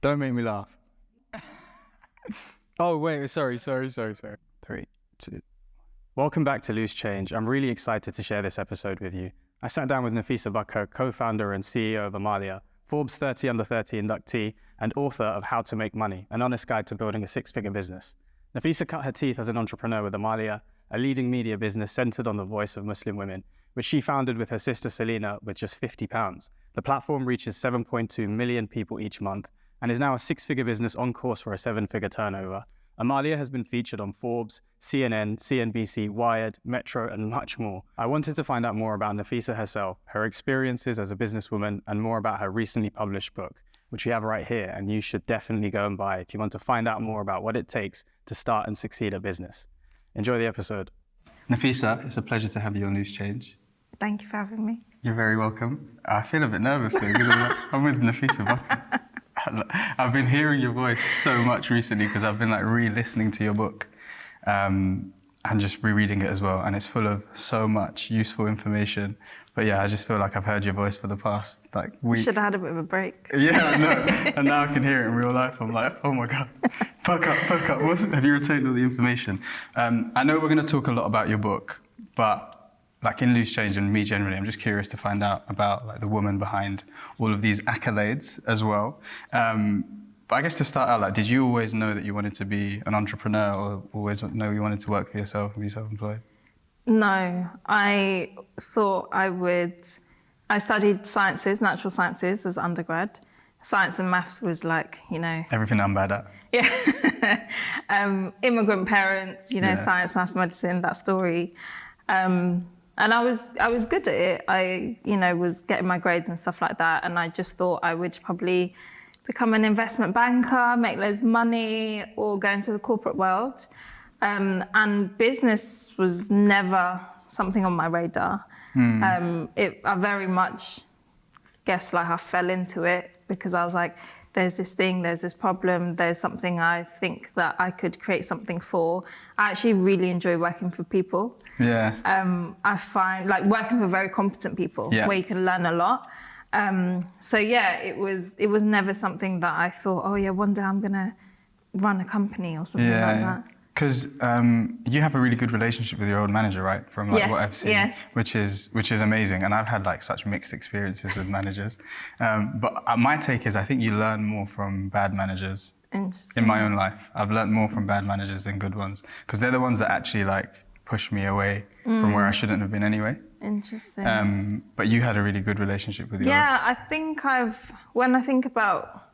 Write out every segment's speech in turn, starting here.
Don't make me laugh. Oh, wait, sorry. 3, 2. Welcome back to Loose Change. I'm really excited to share this episode with you. I sat down with Nafisa Bakkar, co-founder and CEO of Amaliah, Forbes 30 Under 30 inductee, and author of How to Make Money, an honest guide to building a six-figure business. Nafisa cut her teeth as an entrepreneur with Amaliah, a leading media business centered on the voice of Muslim women, which she founded with her sister Selena with just £50. The platform reaches 7.2 million people each month and is now a six-figure business on course for a seven-figure turnover. Amaliah has been featured on Forbes, CNN, CNBC, Wired, Metro, and much more. I wanted to find out more about Nafisa herself, her experiences as a businesswoman, and more about her recently published book, which we have right here, and you should definitely go and buy if you want to find out more about what it takes to start and succeed at business. Enjoy the episode. Nafisa, it's a pleasure to have you on Loose Change. Thank you for having me. You're very welcome. I feel a bit nervous though, because I'm with Nafisa Bakkar. I've been hearing your voice so much recently because I've been like re-listening to your book and just rereading it as well. And it's full of so much useful information. But yeah, I just feel like I've heard your voice for the past week. You should have had a bit of a break. Yeah, I know. And now I can hear it in real life. I'm like, oh my God, perk up. Have you retained all the information? I know we're going to talk a lot about your book, but in Loose Change and me generally, I'm just curious to find out about the woman behind all of these accolades as well. But I guess to start out, did you always know that you wanted to be an entrepreneur, or always know you wanted to work for yourself and be self-employed? No, I thought I would. I studied sciences, natural sciences as undergrad. Science and maths was Everything I'm bad at. Yeah. Immigrant parents, science, maths, medicine, that story. And I was good at it. I, was getting my grades and stuff like that. And I just thought I would probably become an investment banker, make loads of money, or go into the corporate world. And business was never something on my radar. I very much guess I fell into it because I was like, there's this thing, there's this problem, there's something I think that I could create something for. I actually really enjoy working for people. Yeah. I find working for very competent people where you can learn a lot. So yeah, it was never something that I thought, oh yeah, one day I'm gonna run a company or something like that. Because you have a really good relationship with your old manager, right? From what I've seen, which is amazing. And I've had such mixed experiences with managers. But my take is I think you learn more from bad managers. Interesting. In my own life, I've learned more from bad managers than good ones, because they're the ones that actually push me away from where I shouldn't have been anyway. Interesting. But you had a really good relationship with yours. Yeah, I think when I think about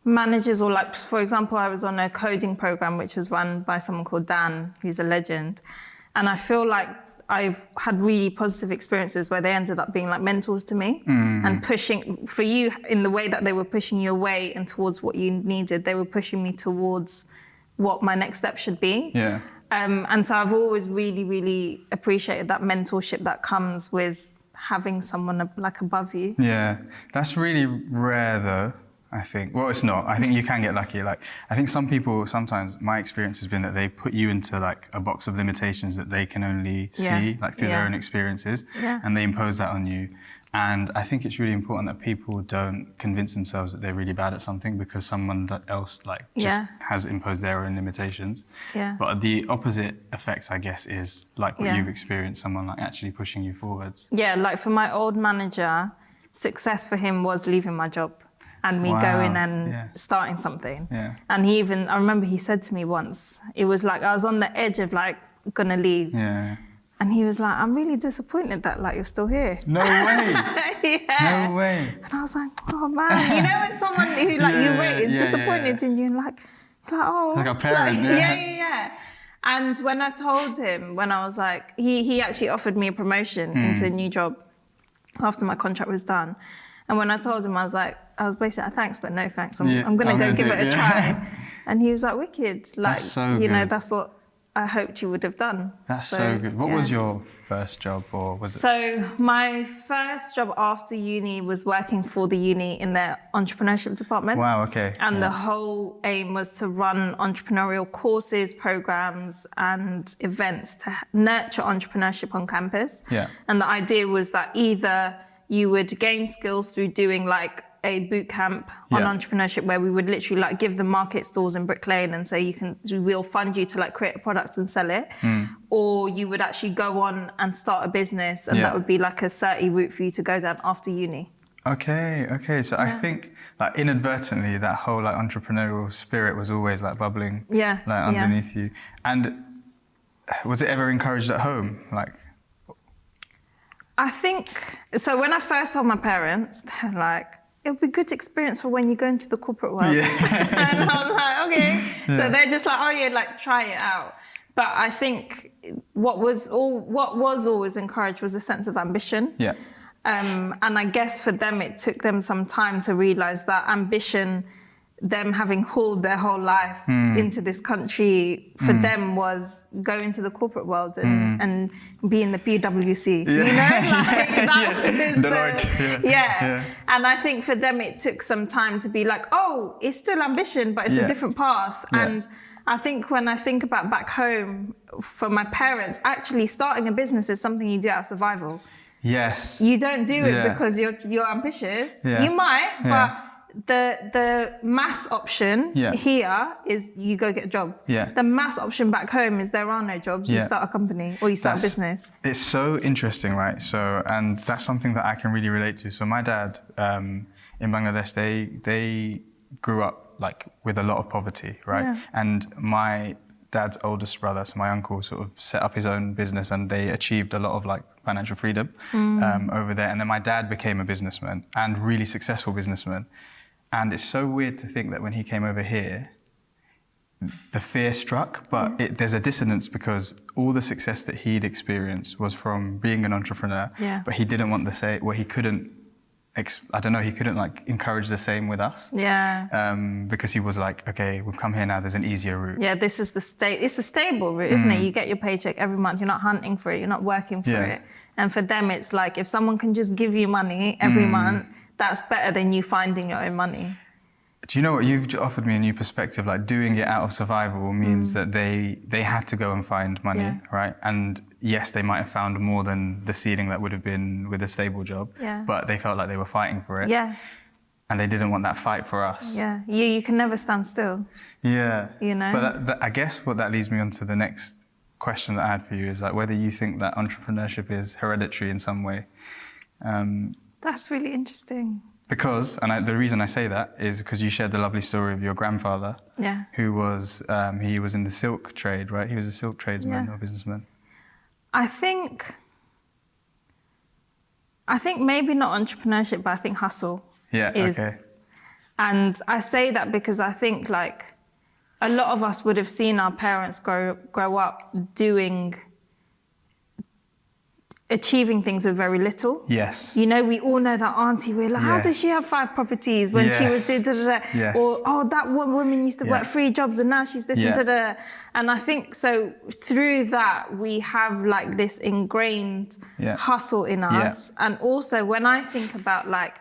managers, or for example, I was on a coding program which was run by someone called Dan, who's a legend. And I feel like I've had really positive experiences where they ended up being mentors to me and pushing for you in the way that they were pushing you away and towards what you needed. They were pushing me towards what my next step should be. Yeah. And so I've always really, really appreciated that mentorship that comes with having someone above you. Yeah, that's really rare though, I think. Well, it's not. I think you can get lucky. I think some people, sometimes my experience has been that they put you into a box of limitations that they can only see through their own experiences, and they impose that on you. And I think it's really important that people don't convince themselves that they're really bad at something because someone else just has imposed their own limitations. Yeah. But the opposite effect, I guess, is what you've experienced, someone actually pushing you forwards. Yeah, for my old manager, success for him was leaving my job and me going and starting something. Yeah. And I remember he said to me once, it was I was on the edge of gonna leave. Yeah. And he was like, I'm really disappointed that you're still here. No way. Yeah. No way. And I was like, oh man, when someone who you rate is disappointed in you, and oh. Like a parent. Yeah. And when I told him, when I was he actually offered me a promotion into a new job after my contract was done. And when I told him, I was basically like, thanks, but no thanks. I'm gonna go give it a try. And he was like, wicked. That's so good. That's what I hoped you would have done. That's so good. What was your first job, or was it? So my first job after uni was working for the uni in their entrepreneurship department. Wow, okay. And the whole aim was to run entrepreneurial courses, programs, and events to nurture entrepreneurship on campus. Yeah. And the idea was that either you would gain skills through doing a boot camp on entrepreneurship where we would literally like give them market stalls in Brick Lane and say we'll fund you to like create a product and sell it, or you would actually go on and start a business, and that would be like a certy route for you to go down after uni. Okay. So I think like inadvertently that whole like entrepreneurial spirit was always like bubbling like underneath you. And was it ever encouraged at home? Like, I think so. When I first told my parents, they're like, "It'll be good experience for when you go into the corporate world." And I'm like, "Okay." So they're just like, "Oh yeah, like try it out." But I think what was always encouraged was a sense of ambition. Yeah. And I guess for them, it took them some time to realize that ambition, them having hauled their whole life into this country, for them was go into the corporate world and be in the PwC. You know, like that was And I think for them, it took some time to be like, oh, it's still ambition, but it's a different path. And I think when I think about back home, for my parents, actually starting a business is something you do out of survival. Yes. You don't do it because you're ambitious. You might, but the mass option here is you go get a job. The mass option back home is there are no jobs. You start a company or you start a business. It's so interesting, right? So, and that's something that I can really relate to. So my dad in Bangladesh, they grew up like with a lot of poverty, right? And my dad's oldest brother, so my uncle, sort of set up his own business, and they achieved a lot of like financial freedom over there. And then my dad became a businessman, and really successful businessman. And it's so weird to think that when he came over here, the fear struck, but there's a dissonance because all the success that he'd experienced was from being an entrepreneur, but he didn't want the same, well, he couldn't, he couldn't like encourage the same with us. Because he was like, okay, we've come here now, there's an easier route. Yeah, this is it's the stable route, isn't it? You get your paycheck every month, you're not hunting for it, you're not working for it. And for them, it's like, if someone can just give you money every month, that's better than you finding your own money. Do you know what? You've offered me a new perspective. Like doing it out of survival means that they had to go and find money, right? And yes, they might have found more than the ceiling that would have been with a stable job, but they felt like they were fighting for it. And they didn't want that fight for us. You can never stand still. You know? But I guess what that leads me on to the next question that I had for you is like whether you think that entrepreneurship is hereditary in some way. That's really interesting. Because, and the reason I say that is because you shared the lovely story of your grandfather, who was, he was in the silk trade, right? He was a silk tradesman or businessman. I think maybe not entrepreneurship, but I think hustle is. And I say that because I think like a lot of us would have seen our parents grow up achieving things with very little. You know, we all know that auntie, we're like, how does she have 5 properties when she was Or, oh, that one woman used to work 3 jobs and now she's this and da. And I think so through that, we have like this ingrained hustle in us. And also when I think about like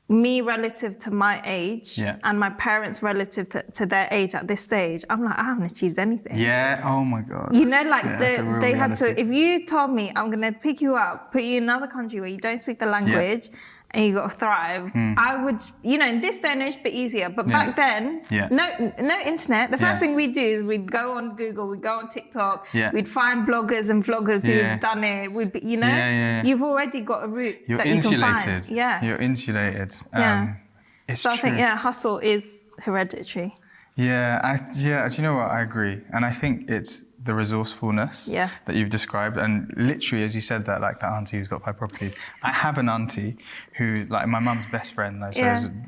me relative to my age and my parents relative to their age at this stage, I'm like, I haven't achieved anything. Oh my God. You know, like they had to, if you told me I'm gonna pick you up, put you in another country where you don't speak the language and you gotta thrive, I would, you know, in this day and age, a bit easier. But back then, no internet. The first thing we'd do is we'd go on Google, we'd go on TikTok, we'd find bloggers and vloggers who've done it. We'd be, you know, you've already got a route that you can find. You're insulated. So I think, hustle is hereditary. Do you know what? I agree. And I think it's the resourcefulness that you've described. And literally, as you said that, like that auntie who's got 5 properties. I have an auntie who, like my mum's best friend, like,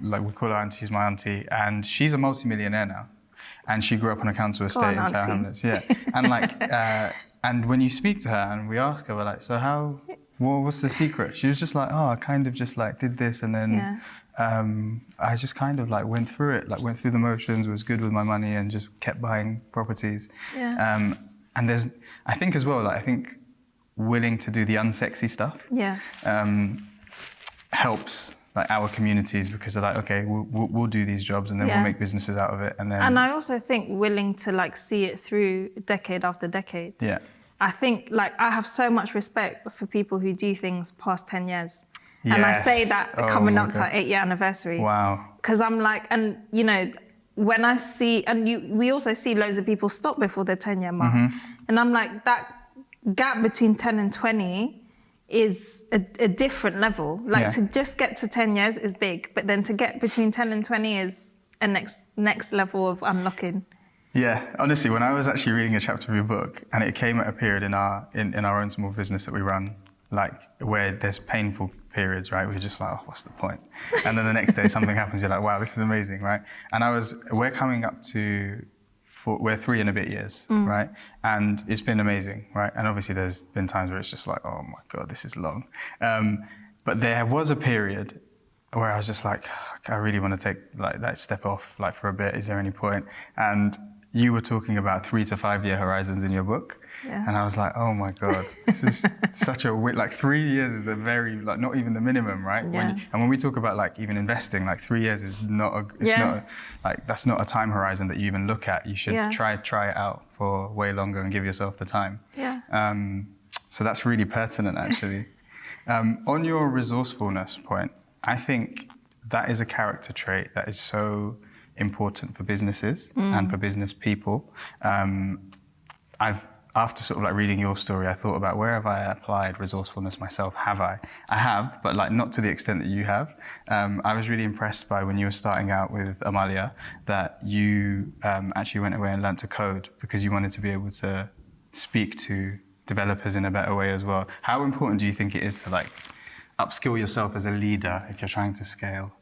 like we call her auntie, she's my auntie. And she's a multi-millionaire now. And she grew up on a council estate in Tower Hamlets. And like, and when you speak to her and we ask her, we're like, so what's the secret? She was just like, oh, I kind of just like did this and then I just kind of like went through it, like went through the motions, was good with my money and just kept buying properties. And there's, I think as well, like I think willing to do the unsexy stuff helps like our communities because they're like, okay, we'll do these jobs and then we'll make businesses out of it. And I also think willing to like see it through decade after decade. I think like I have so much respect for people who do things past 10 years. And I say that coming up to our God. 8-year anniversary. Wow. Because I'm like, and you know, when I see, we also see loads of people stop before their 10-year mark. And I'm like, that gap between 10 and 20 is a different level. Like to just get to 10 years is big, but then to get between 10 and 20 is a next level of unlocking. Yeah, honestly, when I was actually reading a chapter of your book, and it came at a period in our own small business that we run, like where there's painful periods, right? We're just like, oh, what's the point? And then the next day something happens, you're like, wow, this is amazing, right? And we're coming up to, we're 3 and a bit years, right? And it's been amazing, right? And obviously there's been times where it's just like, oh my God, this is long. But there was a period where I was just like, I really want to take like that step off, like for a bit. Is there any point? And you were talking about 3 to 5 year horizons in your book. Yeah. And I was like, oh my God, this is such a like 3 years is the very, like not even the minimum, right? Yeah. When we talk about like even investing, like 3 years is not like that's not a time horizon that you even look at. You should try it out for way longer and give yourself the time. Yeah. So that's really pertinent actually. On your resourcefulness point, I think that is a character trait that is so important for businesses and for business people. After sort of like reading your story, I thought about where have I applied resourcefulness myself? Have I? I have, but like not to the extent that you have. I was really impressed by when you were starting out with Amaliah that you actually went away and learned to code because you wanted to be able to speak to developers in a better way as well. How important do you think it is to like upskill yourself as a leader if you're trying to scale?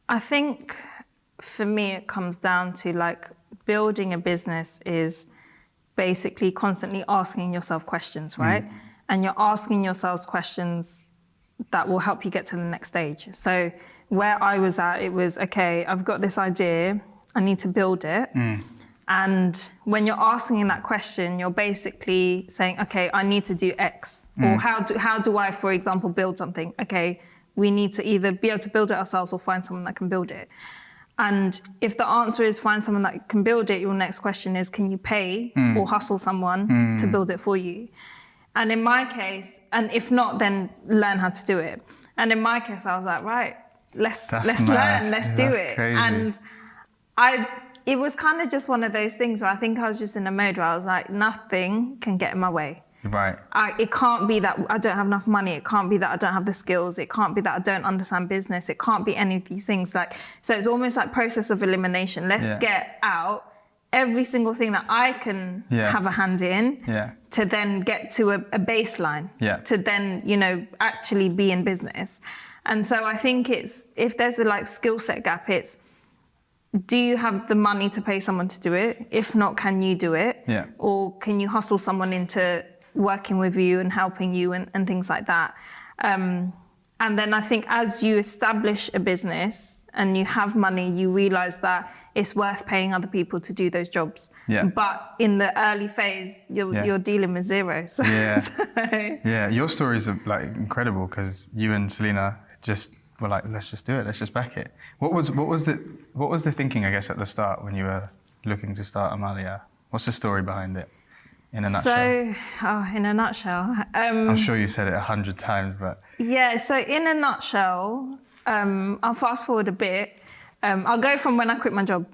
I think for me, it comes down to like building a business is basically constantly asking yourself questions, right? And you're asking yourselves questions that will help you get to the next stage. So where I was at, it was, okay, I've got this idea, I need to build it. And when you're asking that question, you're basically saying, okay, I need to do X. Or how do I, for example, build something? Okay, we need to either be able to build it ourselves or find someone that can build it. And if the answer is find someone that can build it, your next question is, can you pay or hustle someone to build it for you? And in my case, and if not, then learn how to do it. And in my case, I was like, right, let's learn, let's do it. Crazy. And it was kind of just one of those things where I think I was just in a mode where I was like, nothing can get in my way. Right. It can't be that I don't have enough money. It can't be that I don't have the skills. It can't be that I don't understand business. It can't be any of these things. So it's almost like process of elimination. Let's get out every single thing that I can have a hand in to then get to a baseline, to then, actually be in business. And so I think if there's a skill set gap, it's, do you have the money to pay someone to do it? If not, can you do it? Yeah. Or can you hustle someone into working with you and helping you and things like that? And then I think as you establish a business and you have money, you realize that it's worth paying other people to do those jobs. Yeah. But in the early phase, you're dealing with zero. So, Yeah, your stories are incredible because you and Selena just were like, let's just do it, let's just back it. What was the thinking, I guess, at the start when you were looking to start Amaliah? What's the story behind it? In a nutshell. In a nutshell. I'm sure you've said it 100 times, but... Yeah, so in a nutshell, I'll fast forward a bit. I'll go from when I quit my job.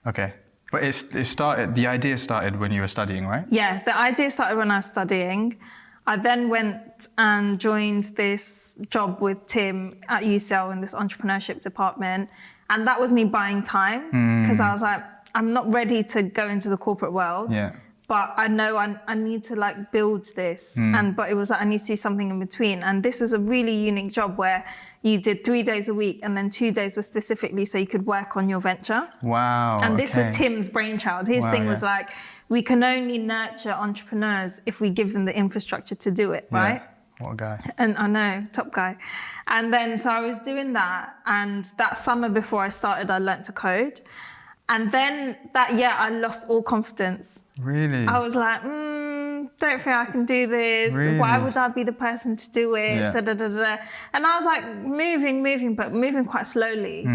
Okay. But the idea started when you were studying, right? Yeah, the idea started when I was studying. I then went and joined this job with Tim at UCL in this entrepreneurship department. And that was me buying time because I was like, I'm not ready to go into the corporate world. Yeah. But I know I need to build this. But it was I need to do something in between. And this is a really unique job where you did 3 days a week and then 2 days were specifically so you could work on your venture. Wow. And this was Tim's brainchild. His thing was we can only nurture entrepreneurs if we give them the infrastructure to do it, right? What a guy. And I know, top guy. And then so I was doing that. And that summer before I started, I learnt to code. And then that year, I lost all confidence. Really? I was like, don't think I can do this. Really? Why would I be the person to do it? Yeah. Da, da, da, da. And I was like moving, but moving quite slowly.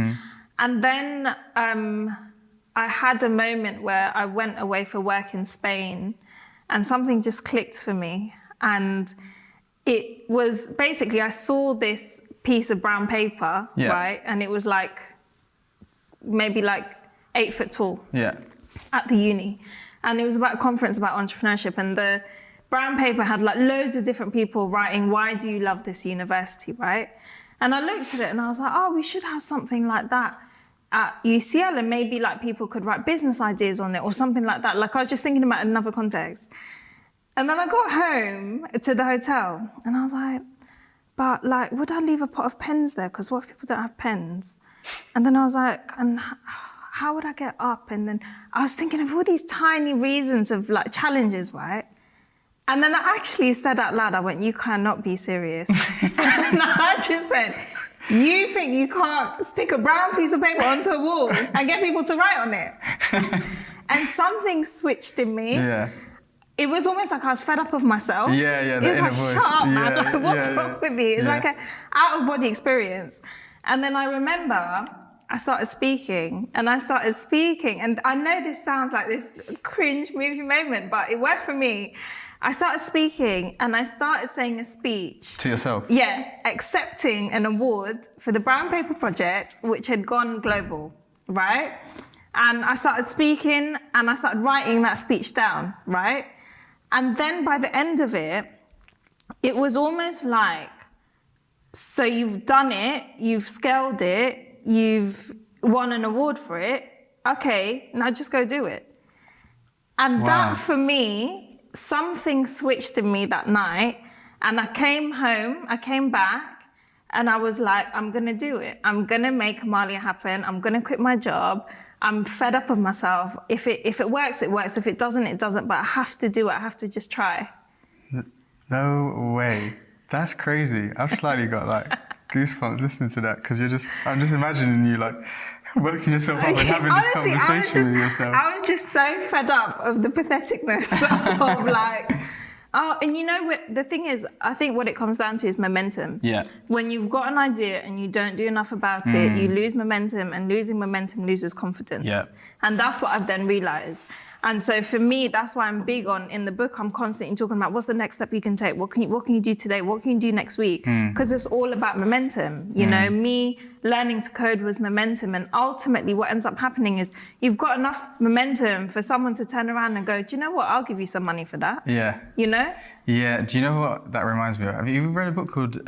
And then I had a moment where I went away for work in Spain and something just clicked for me. And it was basically, I saw this piece of brown paper, right? And it was like, maybe like 8 foot tall at the uni. And it was about a conference about entrepreneurship, and the brown paper had like loads of different people writing, why do you love this university, right? And I looked at it and I was like, oh, we should have something like that at UCL, and maybe like people could write business ideas on it or something like that. Like I was just thinking about another context. And then I got home to the hotel and I was like, but like, would I leave a pot of pens there? Because what if people don't have pens? And then I was like, and how would I get up? And then I was thinking of all these tiny reasons of like challenges, right? And then I actually said out loud, I went, you cannot be serious. And I just went, you think you can't stick a brown piece of paper onto a wall and get people to write on it? And something switched in me. Yeah. It was almost like I was fed up of myself. Yeah. It was like, voice. shut up, man. Like, what's wrong with me? It's like an out-of-body experience. And then I remember I started speaking. And I know this sounds like this cringe movie moment, but it worked for me. I started speaking and I started saying a speech. To yourself? Yeah, accepting an award for the Brown Paper Project, which had gone global, right? And I started speaking and I started writing that speech down, right? And then by the end of it, it was almost like, so you've done it, you've scaled it, you've won an award for it, okay, now just go do it. And that for me, something switched in me that night, and I came home, I came back, and I was like, I'm gonna do it. I'm gonna make Amaliah happen. I'm gonna quit my job. I'm fed up of myself. If it works, it works. If it doesn't, it doesn't. But I have to do it. I have to just try. No way. That's crazy. I've slightly got like goosebumps listening to that, because I'm just imagining you like working yourself up and having this conversation with yourself. I was just so fed up of the patheticness of like, oh, and you know what, the thing is, I think what it comes down to is momentum. Yeah. When you've got an idea and you don't do enough about it, you lose momentum, and losing momentum loses confidence. Yeah. And that's what I've then realized. And so for me, that's why I'm big on, in the book, I'm constantly talking about what's the next step you can take? What can you do today? What can you do next week? Because it's all about momentum. You know, me learning to code was momentum. And ultimately what ends up happening is you've got enough momentum for someone to turn around and go, do you know what? I'll give you some money for that. Yeah. You know? Yeah. Do you know what that reminds me of? Have you read a book called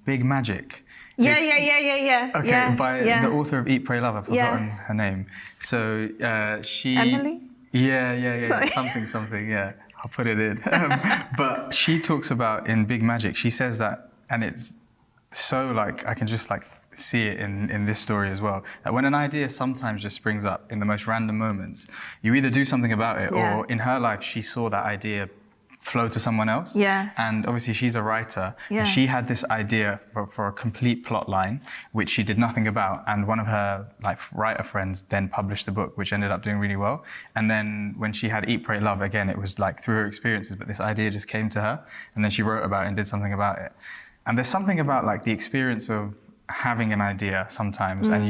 Big Magic? Yeah. Okay, yeah, by the author of Eat, Pray, Love. I've forgotten her name. So she... Emily? Yeah. Sorry. Something, yeah. I'll put it in. But she talks about in Big Magic, she says that, and it's so like, I can just like see it in this story as well, that when an idea sometimes just springs up in the most random moments, you either do something about it, or in her life, she saw that idea flow to someone else. Yeah. And obviously she's a writer. Yeah. And she had this idea for a complete plot line, which she did nothing about. And one of her like writer friends then published the book, which ended up doing really well. And then when she had Eat, Pray, Love, again, it was like through her experiences, but this idea just came to her, and then she wrote about it and did something about it. And there's something about like the experience of having an idea sometimes, and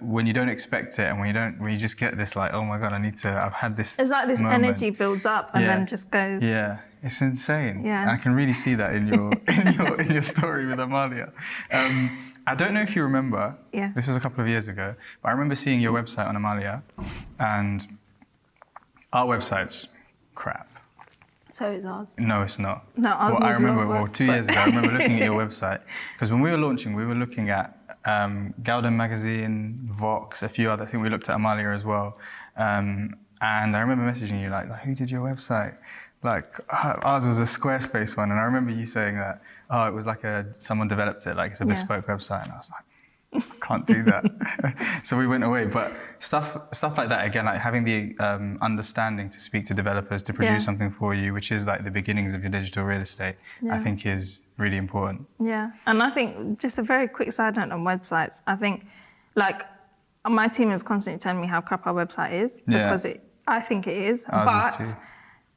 when you don't expect it, and when you just get this like, oh my God, I've had this. It's like this moment. energy builds up and then just goes. Yeah, it's insane. Yeah. And I can really see that in your in your story with Amaliah. I don't know if you remember. Yeah. This was a couple of years ago, but I remember seeing your website on Amaliah, and our website's crap. So is ours. No, it's not. No, ours I needs remember, more work, 2 years ago, I remember looking at your website, because when we were launching, we were looking at Gauden Magazine, Vox, a few other, I think we looked at Amaliah as well. And I remember messaging you like, who did your website? Like, ours was a Squarespace one, and I remember you saying that, it was like someone developed it, like it's a bespoke website, and I was like, can't do that. So we went away. But stuff like that, again, like having the understanding to speak to developers, to produce something for you, which is like the beginnings of your digital real estate, I think is really important. Yeah, and I think just a very quick side note on websites, I think like my team is constantly telling me how crap our website is, because I think it is. Ours is too.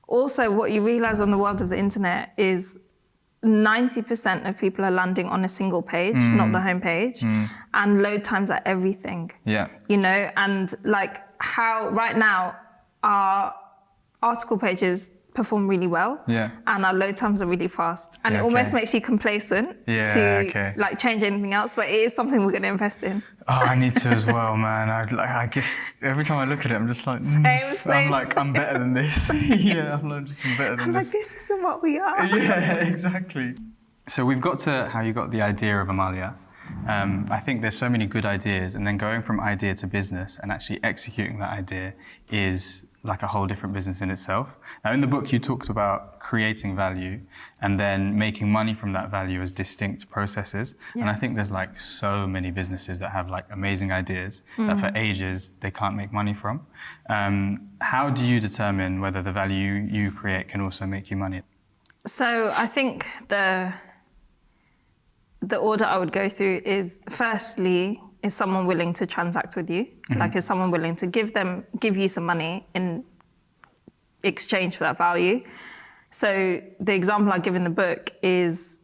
Also what you realize on the world of the internet is 90% of people are landing on a single page, not the home page, and load times are everything. Yeah. You know, and like how right now our article pages perform really well. Yeah. And our load times are really fast. And Yeah, it almost okay. makes you complacent Yeah, to like change anything else, but it is something we're going to invest in. Oh, I need to as well, man. I guess every time I look at it, I'm just like, Same. I'm better than this. Yeah, I'm better than I'm this. like, this isn't what we are. Yeah, exactly. So we've got to how you got the idea of Amaliah. I think there's so many good ideas, and then going from idea to business and actually executing that idea is like a whole different business in itself. Now, in the book, you talked about creating value and then making money from that value as distinct processes. Yeah. And I think there's like so many businesses that have like amazing ideas that for ages they can't make money from. How do you determine whether the value you create can also make you money? So I think the order I would go through is, firstly, is someone willing to transact with you? Like, is someone willing to give you some money in exchange for that value? So the example I give in the book is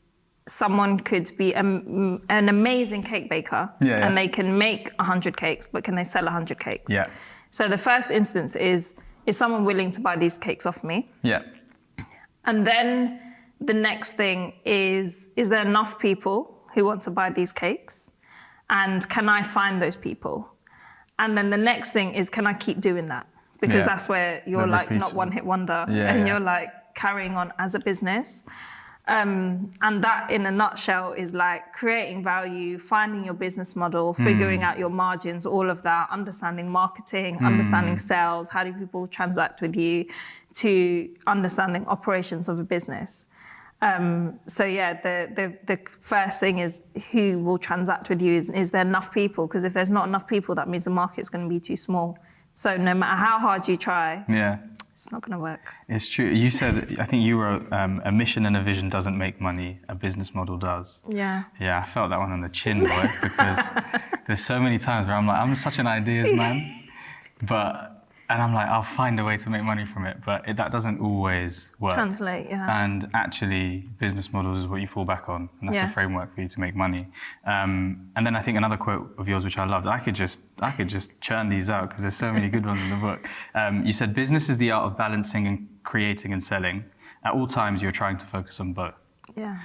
someone could be an amazing cake baker and they can make 100 cakes, but can they sell 100 cakes? Yeah. So the first instance is someone willing to buy these cakes off me? Yeah. And then the next thing is there enough people who want to buy these cakes? And can I find those people? And then the next thing is, can I keep doing that? Because that's where you're like not one hit wonder and you're like carrying on as a business. And that in a nutshell is like creating value, finding your business model, figuring out your margins, all of that, understanding marketing, understanding sales, how do people transact with you, to understanding operations of a business. So yeah, the first thing is who will transact with you. Is there enough people? Because if there's not enough people, that means the market's going to be too small. So no matter how hard you try, it's not going to work. It's true. You said, I think you wrote, a mission and a vision doesn't make money, a business model does. Yeah. Yeah, I felt that one on the chin, boy, because there's so many times where I'm like, I'm such an ideas man, and I'm like, I'll find a way to make money from it, but that doesn't always work. Translate, yeah. And actually, business models is what you fall back on, and that's the framework for you to make money. And then I think another quote of yours, which I loved, I could just churn these out because there's so many good ones in the book. You said, business is the art of balancing and creating and selling. At all times, you're trying to focus on both. Yeah.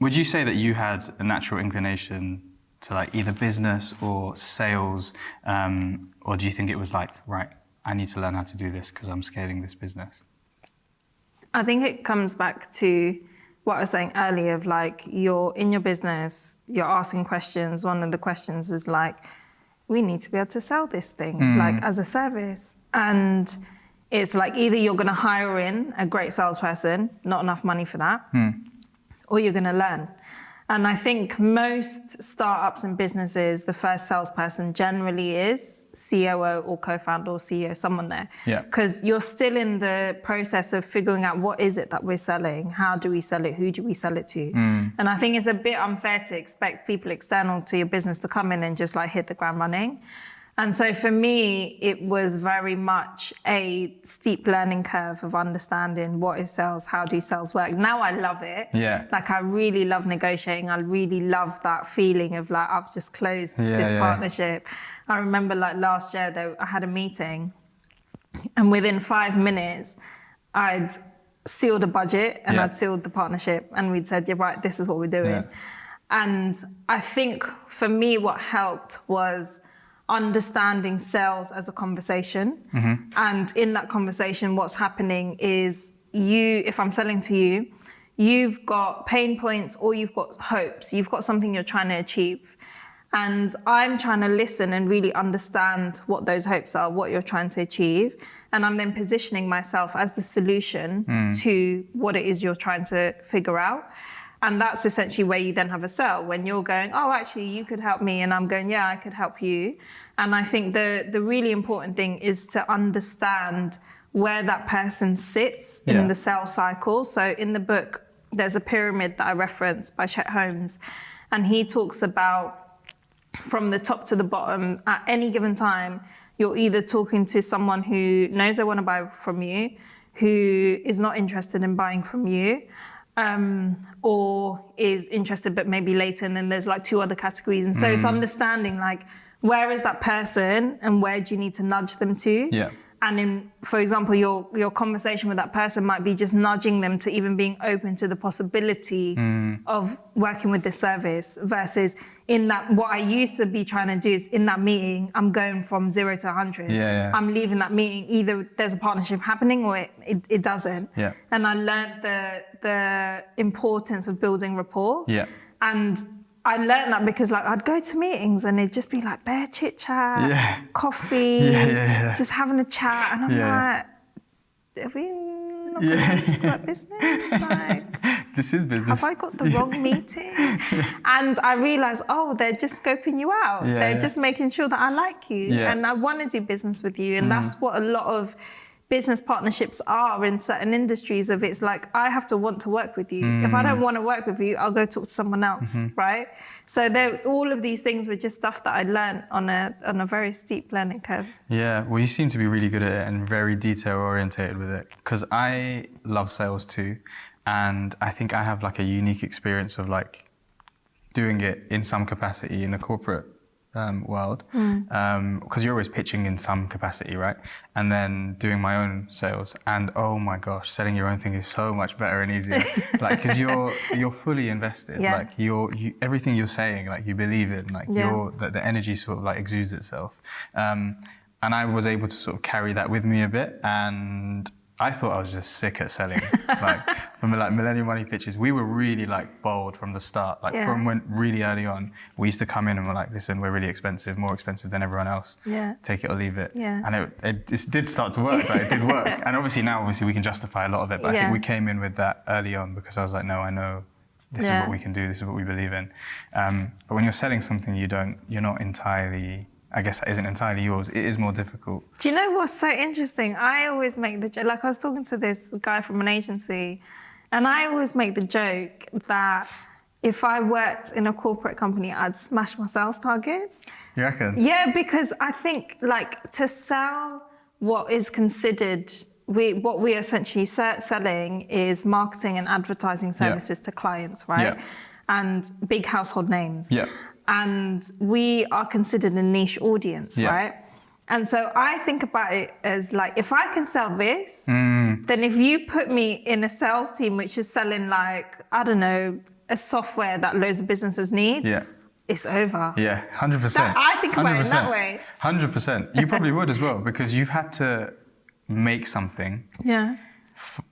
Would you say that you had a natural inclination to like either business or sales, or do you think it was like, right, I need to learn how to do this because I'm scaling this business? I think it comes back to what I was saying earlier of like, you're in your business, you're asking questions. One of the questions is like, we need to be able to sell this thing, like as a service. And it's like either you're going to hire in a great salesperson, not enough money for that, or you're going to learn. And I think most startups and businesses, the first salesperson generally is COO or co-founder or CEO, someone there. Yeah. Because you're still in the process of figuring out what is it that we're selling, how do we sell it, who do we sell it to? And I think it's a bit unfair to expect people external to your business to come in and just like hit the ground running. And so for me, it was very much a steep learning curve of understanding what is sales, how do sales work. Now I love it. Yeah. Like I really love negotiating. I really love that feeling of like, I've just closed this partnership. I remember like last year, I had a meeting and within 5 minutes, I'd sealed a budget and I'd sealed the partnership and we'd said, yeah, right, this is what we're doing. Yeah. And I think for me, what helped was understanding sales as a conversation. And in that conversation, what's happening is if I'm selling to you, you've got pain points or you've got hopes, you've got something you're trying to achieve. And I'm trying to listen and really understand what those hopes are, what you're trying to achieve. And I'm then positioning myself as the solution to what it is you're trying to figure out. And that's essentially where you then have a sell, when you're going, oh, actually, you could help me. And I'm going, yeah, I could help you. And I think the really important thing is to understand where that person sits in the sales cycle. So in the book, there's a pyramid that I reference by Chet Holmes. And he talks about from the top to the bottom, at any given time, you're either talking to someone who knows they want to buy from you, who is not interested in buying from you, or is interested but maybe later, and then there's like 2 other categories. And so it's understanding like, where is that person and where do you need to nudge them to? Yeah. And in, for example, your conversation with that person might be just nudging them to even being open to the possibility of working with this service, versus in that, what I used to be trying to do is in that meeting, I'm going from 0 to 100. I'm leaving that meeting, either there's a partnership happening or it doesn't. And I learned the importance of building rapport. And I learned that because like I'd go to meetings and it'd just be like bare chit chat, coffee, just having a chat, and I'm like, are we not going to talk about business? Like, this is business. Have I got the wrong meeting? And I realized, oh, they're just scoping you out. They're just making sure that I like you and I want to do business with you. And that's what a lot of business partnerships are in certain industries. Of it's like, I have to want to work with you. If I don't want to work with you, I'll go talk to someone else, right? So all of these things were just stuff that I learned on a very steep learning curve. Yeah, well, you seem to be really good at it and very detail orientated with it, because I love sales too, and I think I have like a unique experience of like doing it in some capacity in a corporate world, because you're always pitching in some capacity, right? And then doing my own sales, and oh my gosh, selling your own thing is so much better and easier. Like, because you're fully invested. Like you everything you're saying, like you believe in. Like the energy sort of like exudes itself. And I was able to sort of carry that with me a bit, and I thought I was just sick at selling. Like from like Millennial Money pitches, we were really like bold from the start. Like from when really early on, we used to come in and we're like, listen, we're really expensive, more expensive than everyone else. Take it or leave it. And it did start to work. Like, it did work. And obviously we can justify a lot of it. But I think we came in with that early on because I was like, no, I know this is what we can do. This is what we believe in. But when you're selling something you're not entirely, I guess that isn't entirely yours, it is more difficult. Do you know what's so interesting? I always make the joke, like I was talking to this guy from an agency, and I always make the joke that if I worked in a corporate company, I'd smash my sales targets. You reckon? Yeah, because I think like to sell what is considered, what we are essentially selling is marketing and advertising services to clients, right? And big household names. And we are considered a niche audience, right? And so I think about it as like, if I can sell this, then if you put me in a sales team which is selling like, I don't know, a software that loads of businesses need, it's over. 100%. I think about it in that way. 100%. You probably would as well, because you've had to make something,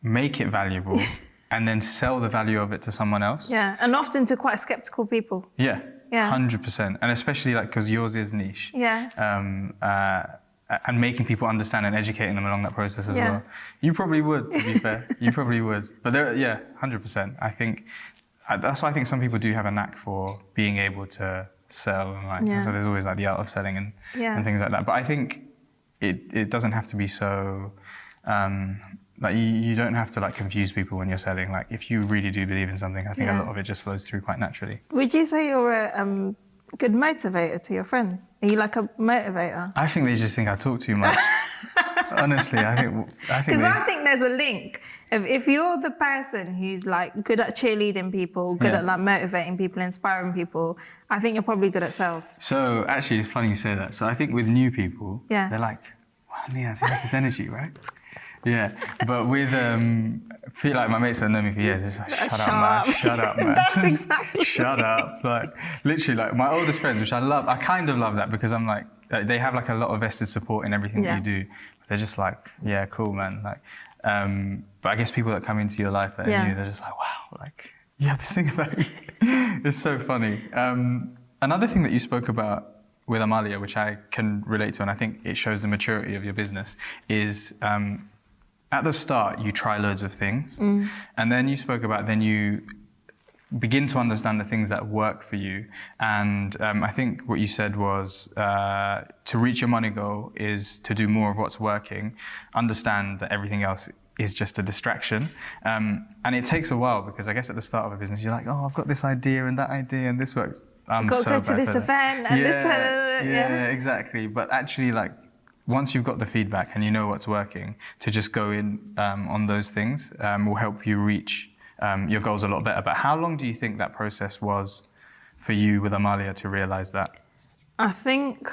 make it valuable, and then sell the value of it to someone else. And often to quite skeptical people. 100%, and especially like because yours is niche. And making people understand and educating them along that process as well. You probably would, to be fair. You probably would. But 100%. I think that's why I think some people do have a knack for being able to sell, and like so there's always like the art of selling and things like that. But I think it doesn't have to be so. Like you don't have to like confuse people when you're selling. Like if you really do believe in something, I think a lot of it just flows through quite naturally. Would you say you're a good motivator to your friends? Are you like a motivator? I think they just think I talk too much. Honestly, I think because I think there's a link. If you're the person who's like good at cheerleading people, good at like motivating people, inspiring people, I think you're probably good at sales. So actually, it's funny you say that. So I think with new people, they're like, wow, Niaz, he has this energy, right? But with I feel like my mates that know me for years, it's like, shut up, man. That's exactly. Shut up, like literally, like my oldest friends, which I love. I kind of love that because I'm like, they have like a lot of vested support in everything that you do. They're just like, yeah, cool, man. Like, but I guess people that come into your life that are new, they're just like, wow, like you have this thing about you. It's so funny. Another thing that you spoke about with Amaliah, which I can relate to, and I think it shows the maturity of your business, is at the start, you try loads of things, and then you spoke about, then you begin to understand the things that work for you. And I think what you said was to reach your money goal is to do more of what's working, understand that everything else is just a distraction. And it takes a while, because I guess at the start of a business, you're like, oh, I've got this idea and that idea and this works. I'm got to so go bad to this for that. event and this. Yeah, exactly. But actually, like, once you've got the feedback and you know what's working, to just go in on those things will help you reach your goals a lot better. But how long do you think that process was for you with Amaliah to realize that? I think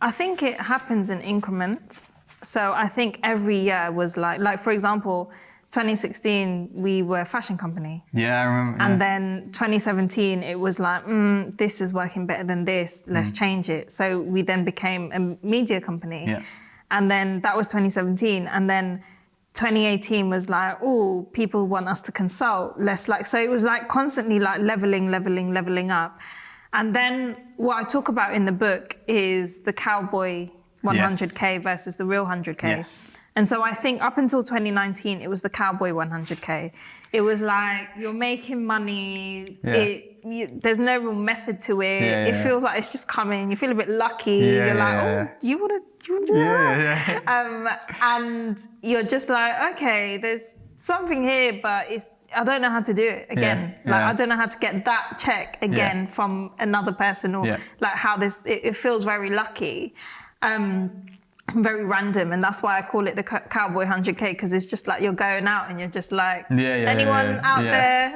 I think it happens in increments. So I think every year was like for example, 2016, we were a fashion company. Yeah, I remember. And then 2017, it was like, this is working better than this, let's change it. So we then became a media company. Yeah. And then that was 2017. And then 2018 was like, oh, people want us to consult. So it was like constantly like leveling up. And then what I talk about in the book is the cowboy 100K versus the real 100K. Yes. And so I think up until 2019, it was the cowboy 100K. It was like, you're making money, there's no real method to it. It feels like it's just coming, you feel a bit lucky. You're like, oh, you want to do that? And you're just like, okay, there's something here, but I don't know how to do it again. I don't know how to get that check again from another person, or like how it feels very lucky. Very random, and that's why I call it the cowboy 100K, because it's just like you're going out and you're just like, anyone out there?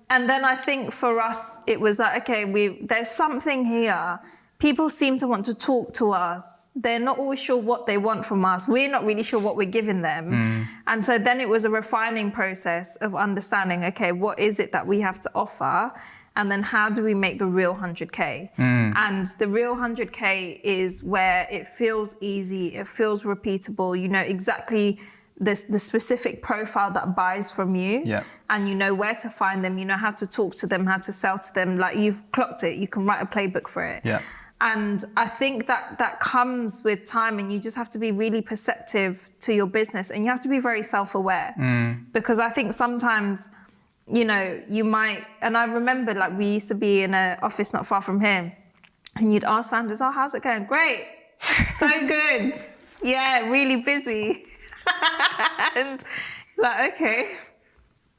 And then I think for us, it was like, okay, there's something here. People seem to want to talk to us. They're not always sure what they want from us. We're not really sure what we're giving them. And so then it was a refining process of understanding, okay, what is it that we have to offer? And then how do we make the real 100K? And the real 100K is where it feels easy, it feels repeatable, you know exactly the specific profile that buys from you, and you know where to find them, you know how to talk to them, how to sell to them, like you've clocked it, you can write a playbook for it. And I think that comes with time, and you just have to be really perceptive to your business, and you have to be very self-aware, because I think sometimes, you know, you might, and I remember like we used to be in an office not far from here, and you'd ask founders, oh, how's it going? Great, so good. Yeah, really busy. And like, okay,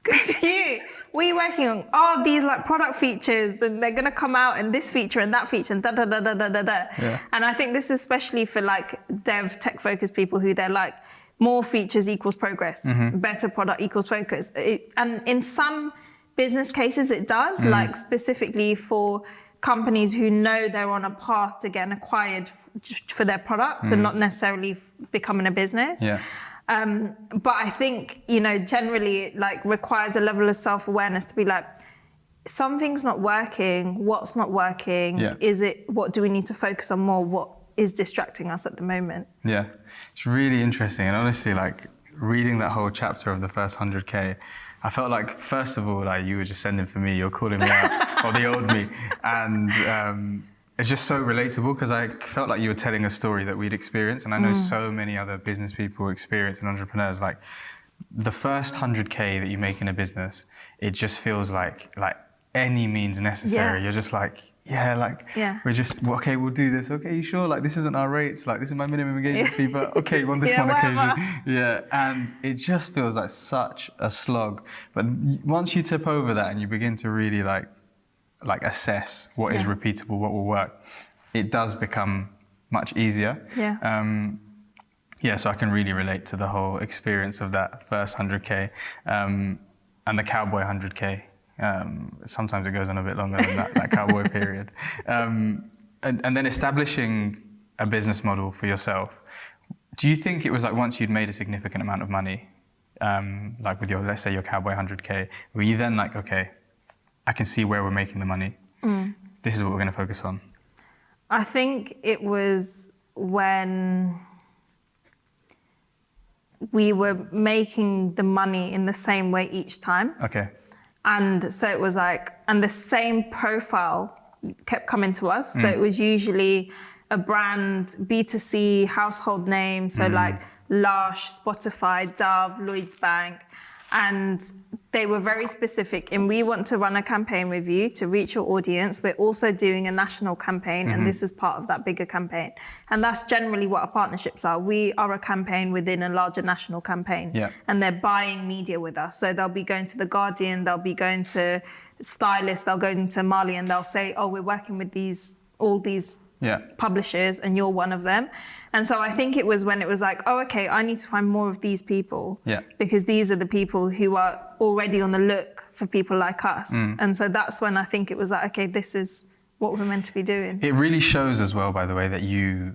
good for you. What are you working on? Oh, these like product features, and they're gonna come out, and this feature and that feature, and da da da da da da da. And I think this is especially for like dev, tech-focused people who they're like, more features equals progress, better product equals focus. And in some business cases it does, like specifically for companies who know they're on a path to getting acquired for their product and not necessarily becoming a business. But I think, you know, generally it like requires a level of self-awareness to be like, something's not working, what's not working? What do we need to focus on more? What is distracting us at the moment? It's really interesting, and honestly, like reading that whole chapter of the first 100K, I felt like, first of all, like you were just sending for me, you're calling me out, or the old me, and it's just so relatable, because I felt like you were telling a story that we'd experienced, and I know so many other business people experience, and entrepreneurs, like the first 100K that you make in a business, it just feels like any means necessary. You're just like, we're just, okay, we'll do this. Okay, you sure? Like, this isn't our rates. Like, this is my minimum engagement fee, but okay, on this one occasion. And it just feels like such a slog. But once you tip over that and you begin to really like assess what is repeatable, what will work, it does become much easier. So I can really relate to the whole experience of that first 100K and the cowboy 100K. Sometimes it goes on a bit longer than that cowboy period. And then establishing a business model for yourself. Do you think it was like once you'd made a significant amount of money, like with your, let's say your cowboy 100K, were you then like, okay, I can see where we're making the money. This is what we're going to focus on? I think it was when we were making the money in the same way each time. And so it was like, and the same profile kept coming to us. So it was usually a brand, B2C, household name. So like Lush, Spotify, Dove, Lloyds Bank. And they were very specific. And we want to run a campaign with you to reach your audience. We're also doing a national campaign, and this is part of that bigger campaign. And that's generally what our partnerships are. We are a campaign within a larger national campaign. And they're buying media with us. So they'll be going to The Guardian, they'll be going to Stylist, they'll go into Amaliah, and they'll say, oh, we're working with all these publishers, and you're one of them. And so I think it was when it was like, oh, okay, I need to find more of these people because these are the people who are already on the look for people like us. And so that's when I think it was like, okay, this is what we're meant to be doing. It really shows as well, by the way, that you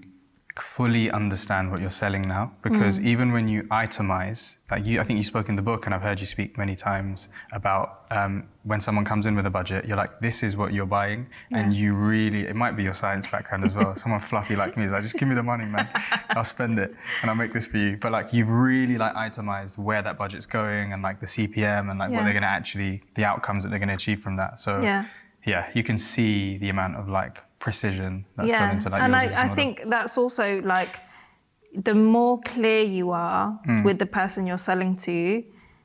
fully understand what you're selling now, because even when you itemize, like I think you spoke in the book, and I've heard you speak many times about when someone comes in with a budget, you're like, this is what you're buying, and you really, it might be your science background as well. Someone fluffy like me is like, just give me the money, man, I'll spend it and I'll make this for you. But like, you've really like itemized where that budget's going, and like the CPM, and like what they're going to actually, the outcomes that they're going to achieve from that. So yeah, you can see the amount of like precision that's gone into like and your business model. I think that's also like, the more clear you are with the person you're selling to,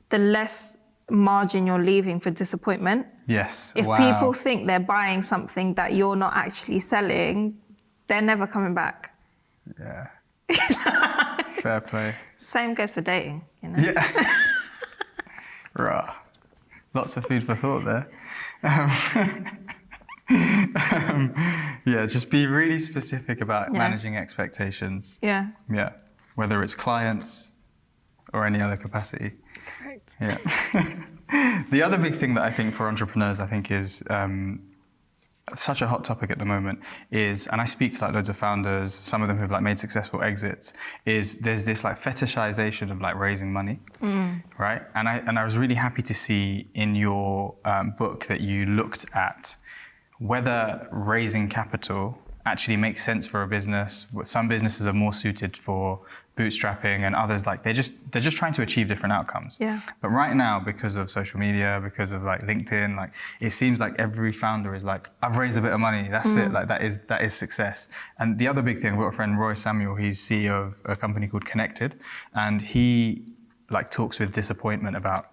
the less margin you're leaving for disappointment. Yes. If people think they're buying something that you're not actually selling, they're never coming back. Yeah. Fair play. Same goes for dating, you know? Yeah. Rah. Lots of food for thought there. Yeah, just be really specific about managing expectations. Yeah. Yeah, whether it's clients or any other capacity. Correct. Yeah. The other big thing that I think for entrepreneurs, I think is such a hot topic at the moment is, and I speak to like loads of founders, some of them who've like made successful exits, is there's this like fetishization of like raising money, right? And I was really happy to see in your book that you looked at whether raising capital actually makes sense for a business. Some businesses are more suited for bootstrapping, and others like they're just trying to achieve different outcomes. Yeah. But right now, because of social media, because of like LinkedIn, like it seems like every founder is like, I've raised a bit of money, that's it. Like that is success. And the other big thing, I've got a friend, Roy Samuel, he's CEO of a company called Connected, and he like talks with disappointment about,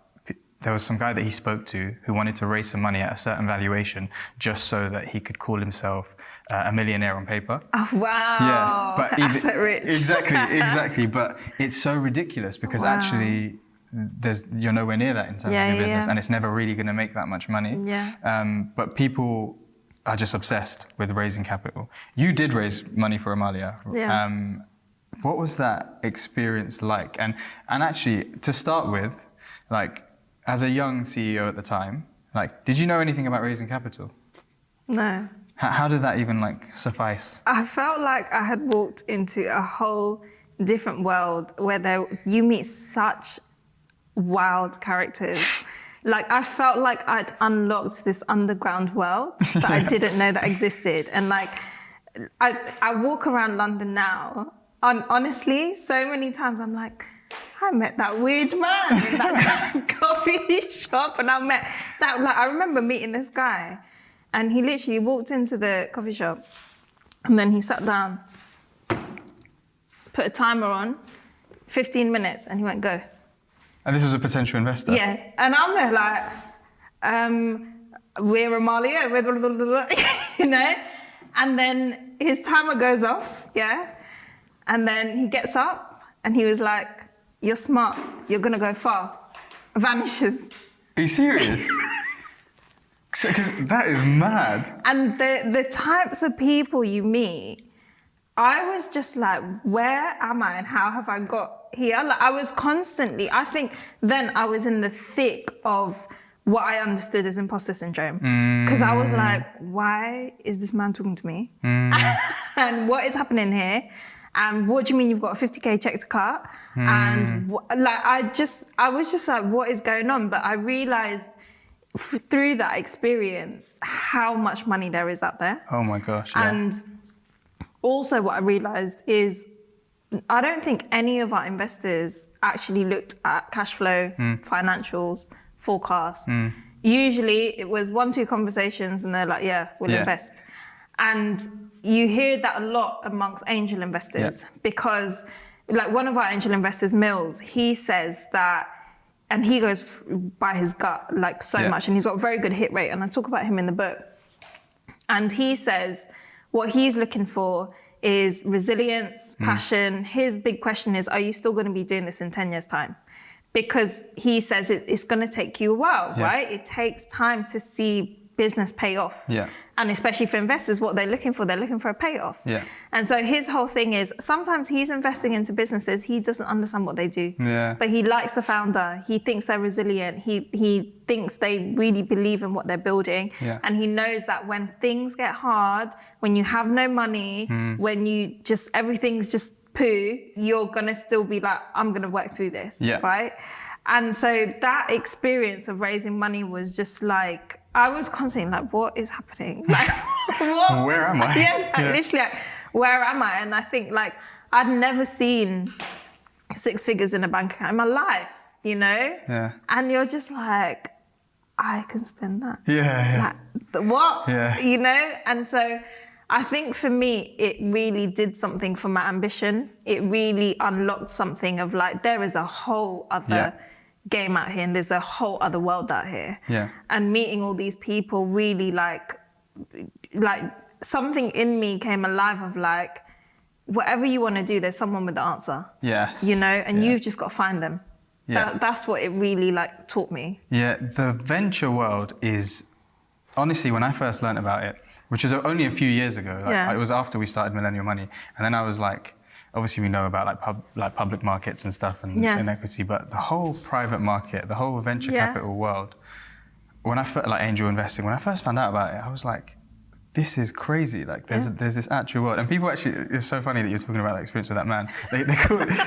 there was some guy that he spoke to who wanted to raise some money at a certain valuation just so that he could call himself a millionaire on paper. Oh, wow. Yeah, but asset rich. Exactly. But it's so ridiculous because actually you're nowhere near that in terms of your business, and it's never really going to make that much money. Yeah. But people are just obsessed with raising capital. You did raise money for Amaliah. Yeah. What was that experience like? And actually, to start with, like, as a young CEO at the time, like, did you know anything about raising capital? No. How did that even like suffice? I felt like I had walked into a whole different world where you meet such wild characters. Like, I felt like I'd unlocked this underground world that I didn't know that existed. And like, I walk around London now, and honestly, so many times I'm like, I met that weird man in that coffee shop, and I remember meeting this guy, and he literally walked into the coffee shop, and then he sat down, put a timer on, 15 minutes, and he went, go. And this was a potential investor? Yeah, and I'm there like, we're Amaliah, you know? And then his timer goes off, yeah? And then he gets up, and he was like, you're smart, you're gonna go far. Vanishes. Are you serious? 'Cause that is mad. And the types of people you meet, I was just like, where am I and how have I got here? Like, I was constantly, I think then I was in the thick of what I understood as imposter syndrome. Because I was like, why is this man talking to me? And what is happening here? And what do you mean you've got a 50K check to cut? And I was just like, what is going on? But I realized through that experience how much money there is out there. Oh my gosh. Yeah. And also what I realized is I don't think any of our investors actually looked at cash flow, financials, forecasts. Usually it was 1-2 conversations and they're like, yeah, we'll invest. And you hear that a lot amongst angel investors because like one of our angel investors, Mills, he says that, and he goes by his gut like so much, and he's got a very good hit rate, and I talk about him in the book. And he says what he's looking for is resilience, passion. His big question is, are you still going to be doing this in 10 years' time? Because he says it's going to take you a while, right? It takes time to see business pay off. Yeah. And especially for investors, what they're looking for a payoff. Yeah. And so his whole thing is sometimes he's investing into businesses, he doesn't understand what they do. Yeah. But he likes the founder. He thinks they're resilient. He thinks they really believe in what they're building. Yeah. And he knows that when things get hard, when you have no money, when you just, everything's just poo, you're gonna still be like, I'm gonna work through this, Yeah. right? And so that experience of raising money was just like, I was constantly like, what is happening? Like, what? Where am I? Yeah, literally, like, where am I? And I think like, I'd never seen 6 figures in a bank account in my life, you know? Yeah. And you're just like, I can spend that. Yeah. Like, what? Yeah. You know? And so I think for me, it really did something for my ambition. It really unlocked something of like, there is a whole other game out here and there's a whole other world out here. Yeah. And meeting all these people really like something in me came alive of like, whatever you want to do, there's someone with the answer. Yes. You know, and you've just got to find them. Yeah. That's what it really like taught me. Yeah, the venture world is, honestly, when I first learned about it, which was only a few years ago, it was after we started Millennial Money, and then I was like, obviously we know about like public markets and stuff and equity, but the whole private market, the whole venture capital world, when I first, like angel investing, when I first found out about it, I was like, this is crazy. Like there's this actual world, and people actually, it's so funny that you're talking about that experience with that man.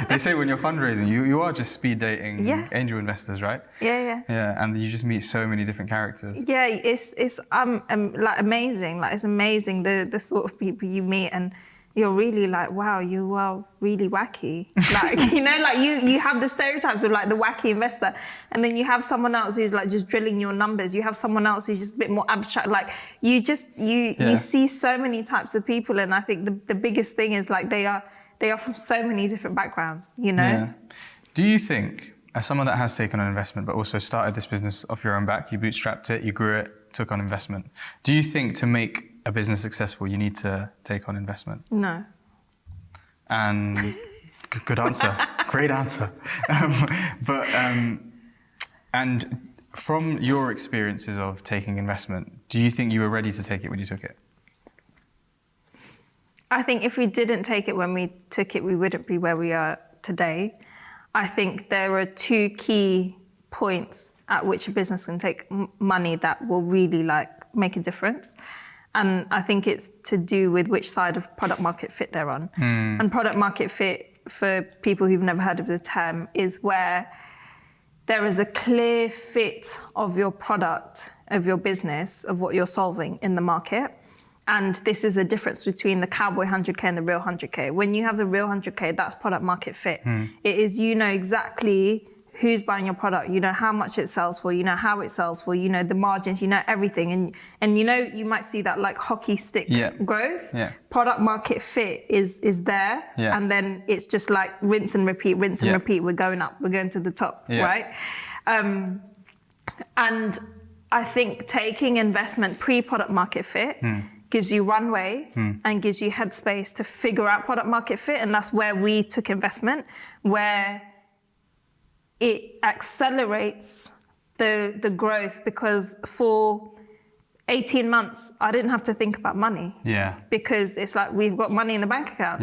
They say when you're fundraising, you are just speed dating angel investors, right? Yeah. And you just meet so many different characters. Yeah, it's like amazing. Like it's amazing the sort of people you meet, and you're really like, wow, you are really wacky. Like, you know, like you have the stereotypes of like the wacky investor, and then you have someone else who's like just drilling your numbers. You have someone else who's just a bit more abstract. Like you see so many types of people, and I think the biggest thing is like they are from so many different backgrounds, you know? Yeah. Do you think, as someone that has taken on investment, but also started this business off your own back, you bootstrapped it, you grew it, took on investment, do you think to make a business successful, you need to take on investment? No. And good answer, great answer. And from your experiences of taking investment, do you think you were ready to take it when you took it? I think if we didn't take it when we took it, we wouldn't be where we are today. I think there are 2 key points at which a business can take money that will really like make a difference. And I think it's to do with which side of product market fit they're on. And product market fit, for people who've never heard of the term, is where there is a clear fit of your product, of your business, of what you're solving in the market. And this is a difference between the cowboy 100K and the real 100K. When you have the real 100K, that's product market fit. It is, you know exactly who's buying your product, you know how much it sells for, you know how it sells for, you know the margins, you know everything. And you know, you might see that like hockey stick growth. Product market fit is there. And then it's just like rinse and repeat, repeat. We're going up, we're going to the top, right? And I think taking investment pre-product market fit gives you runway and gives you headspace to figure out product market fit. And that's where we took investment, where it accelerates the growth, because for 18 months, I didn't have to think about money. Because it's like, we've got money in the bank account.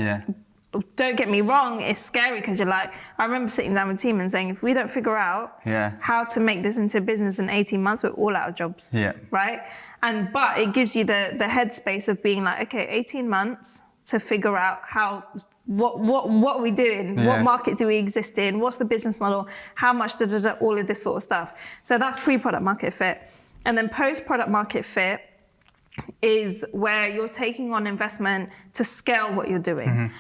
Don't get me wrong, it's scary because you're like, I remember sitting down with the team and saying, if we don't figure out how to make this into a business in 18 months, we're all out of jobs, right? But it gives you the headspace of being like, okay, 18 months to figure out what are we doing? What market do we exist in? What's the business model? How much, all of this sort of stuff. So that's pre-product market fit. And then post-product market fit is where you're taking on investment to scale what you're doing.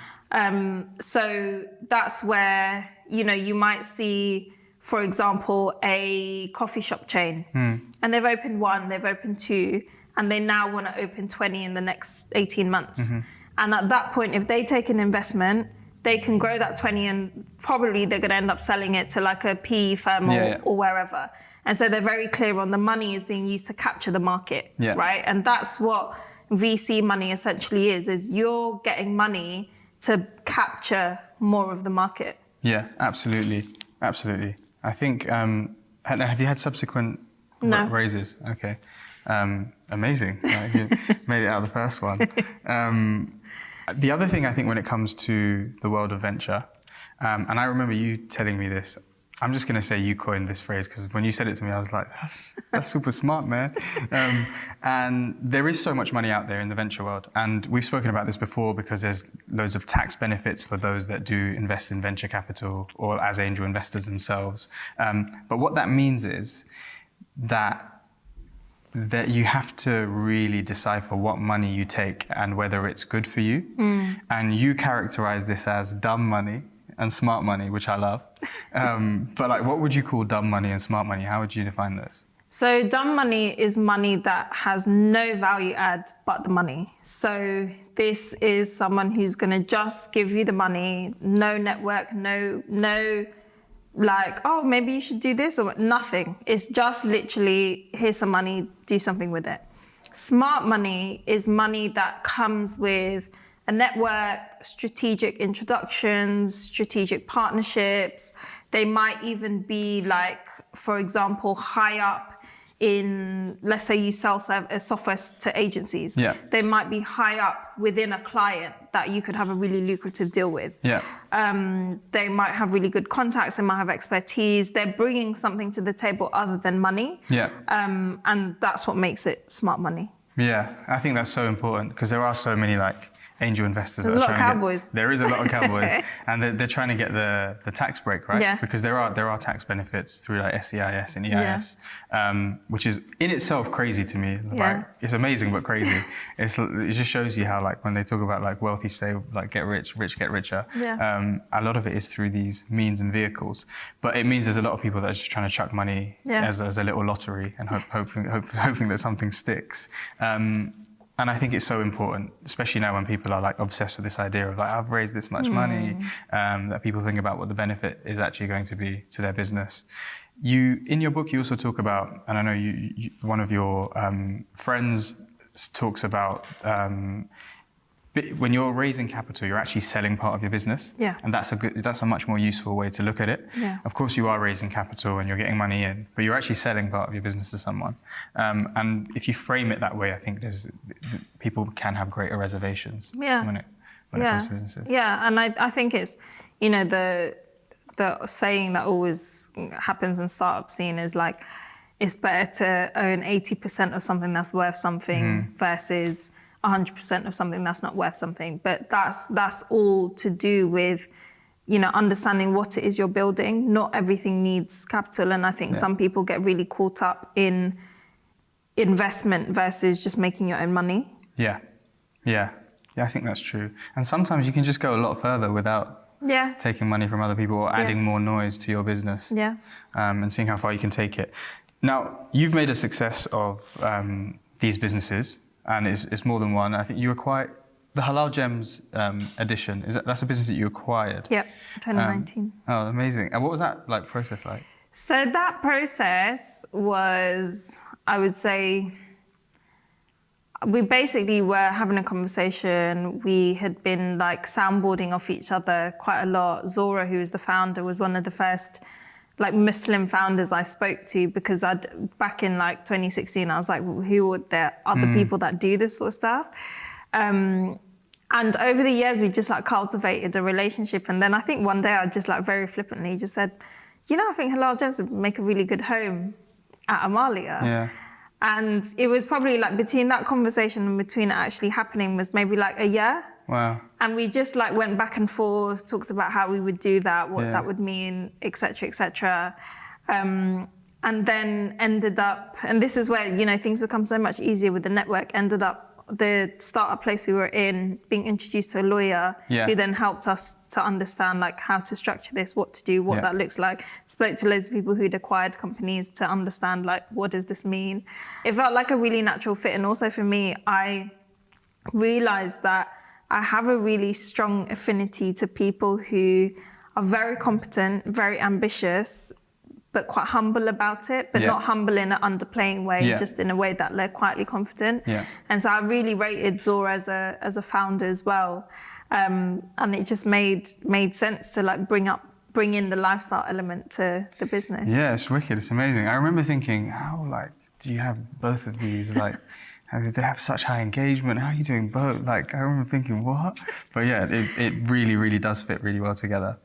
So that's where, you know, you might see, for example, a coffee shop chain, and they've opened 1, they've opened 2, and they now want to open 20 in the next 18 months. And at that point, if they take an investment, they can grow that 20, and probably they're going to end up selling it to like a PE firm or wherever. And so they're very clear on the money is being used to capture the market, right? And that's what VC money essentially is you're getting money to capture more of the market. Yeah, absolutely. I think, have you had subsequent raises? Okay. Amazing. You made it out of the first one. The other thing I think when it comes to the world of venture, and I remember you telling me this, I'm just going to say you coined this phrase because when you said it to me, I was like, that's super smart, man. And there is so much money out there in the venture world. And we've spoken about this before because there's loads of tax benefits for those that do invest in venture capital or as angel investors themselves. But what that means is that you have to really decipher what money you take and whether it's good for you. And you characterize this as dumb money and smart money, which I love. But like, what would you call dumb money and smart money? How would you define those? So dumb money is money that has no value add but the money. So this is someone who's going to just give you the money, no network, no like, oh, maybe you should do this or nothing. It's just literally, here's some money, do something with it. Smart money is money that comes with a network, strategic introductions, strategic partnerships. They might even be like, for example, high up in, let's say you sell software to agencies. Yeah. They might be high up within a client that you could have a really lucrative deal with. Yeah. They might have really good contacts, they might have expertise. They're bringing something to the table other than money. Yeah. And that's what makes it smart money. Yeah, I think that's so important because there are so many like angel investors. There's a lot of cowboys. There is a lot of cowboys, and they're trying to get the tax break, right? Yeah. Because there are tax benefits through like SEIS and EIS, which is in itself crazy to me. Yeah. Right? It's amazing but crazy. It just shows you how like when they talk about like wealthy stay, like get rich, rich get richer. Yeah. A lot of it is through these means and vehicles, but it means there's a lot of people that are just trying to chuck money as a little lottery and hoping that something sticks. And I think it's so important, especially now when people are like obsessed with this idea of like, I've raised this much money, that people think about what the benefit is actually going to be to their business. In your book, you also talk about, and I know you one of your friends talks about, when you're raising capital, you're actually selling part of your business. Yeah. And that's a much more useful way to look at it. Yeah. Of course, you are raising capital and you're getting money in, but you're actually selling part of your business to someone. And if you frame it that way, I think people can have greater reservations when it comes to businesses. Yeah, and I think it's, the saying that always happens in startup scene is like, it's better to own 80% of something that's worth something versus 100% of something that's not worth something. But that's all to do with, understanding what it is you're building. Not everything needs capital. And I think some people get really caught up in investment versus just making your own money. Yeah, I think that's true. And sometimes you can just go a lot further without taking money from other people or adding more noise to your business. Yeah. And seeing how far you can take it. Now, you've made a success of these businesses. And it's more than one. I think you acquired the Halal Gems edition. That's a business that you acquired? Yep, 2019. Oh, amazing. And what was that process like? So that process was, I would say, we basically were having a conversation. We had been like soundboarding off each other quite a lot. Zora, who was the founder, was one of the first like Muslim founders I spoke to, because back in like 2016, I was like, who are the other people that do this sort of stuff? And over the years, we just like cultivated a relationship. And then I think one day I just like very flippantly just said, I think Halal Gems would make a really good home at Amaliah. Yeah. And it was probably like between that conversation and between it actually happening was maybe like a year. Wow. And we just like went back and forth, talked about how we would do that, what that would mean, et cetera, et cetera. And then ended up, and this is where, things become so much easier with the network, ended up the startup place we were in, being introduced to a lawyer who then helped us to understand like how to structure this, what to do, what that looks like. Spoke to loads of people who'd acquired companies to understand like, what does this mean? It felt like a really natural fit. And also for me, I realized that I have a really strong affinity to people who are very competent, very ambitious, but quite humble about it, but not humble in an underplaying way, just in a way that they're quietly confident. Yeah. And so I really rated Zora as a founder as well. And it just made sense to like bring in the lifestyle element to the business. Yeah, it's wicked. It's amazing. I remember thinking, how do you have both of these? Like, they have such high engagement. How are you doing both? Like, I remember thinking, what? But yeah, it really, really does fit really well together.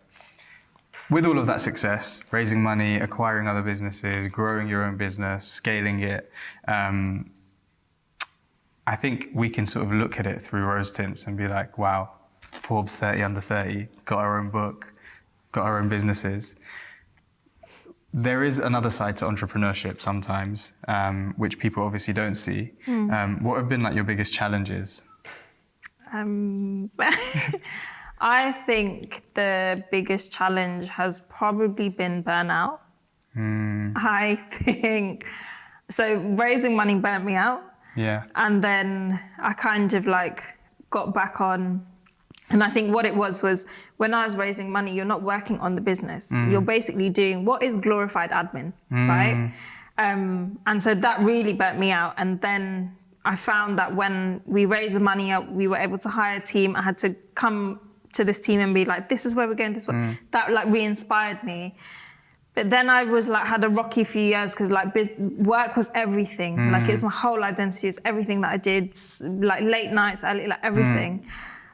With all of that success, raising money, acquiring other businesses, growing your own business, scaling it, I think we can sort of look at it through rose tints and be like, wow, Forbes 30 under 30, got our own book, got our own businesses. There is another side to entrepreneurship sometimes, which people obviously don't see. What have been like your biggest challenges? I think the biggest challenge has probably been burnout. I think, so raising money burnt me out. Yeah. And then I kind of like got back on. And I think what it was when I was raising money, you're not working on the business. You're basically doing what is glorified admin, right? And so that really burnt me out. And then I found that when we raised the money up, we were able to hire a team. I had to come to this team and be like, this is where we're going, this way. That like re-inspired me. But then I was like, had a rocky few years because like work was everything. Like it was my whole identity, it was everything that I did, like late nights, like everything.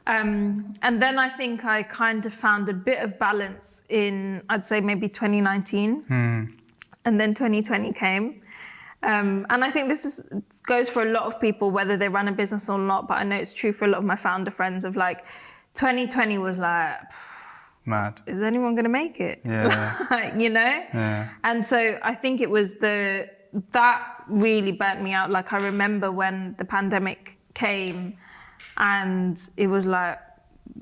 And then I think I kind of found a bit of balance in, I'd say maybe 2019. And then 2020 came. And I think this goes for a lot of people, whether they run a business or not, but I know it's true for a lot of my founder friends of like, 2020 was like, mad. Is anyone going to make it? Yeah. Like, you know? Yeah. And so I think it was that really burnt me out. Like I remember when the pandemic came and it was like,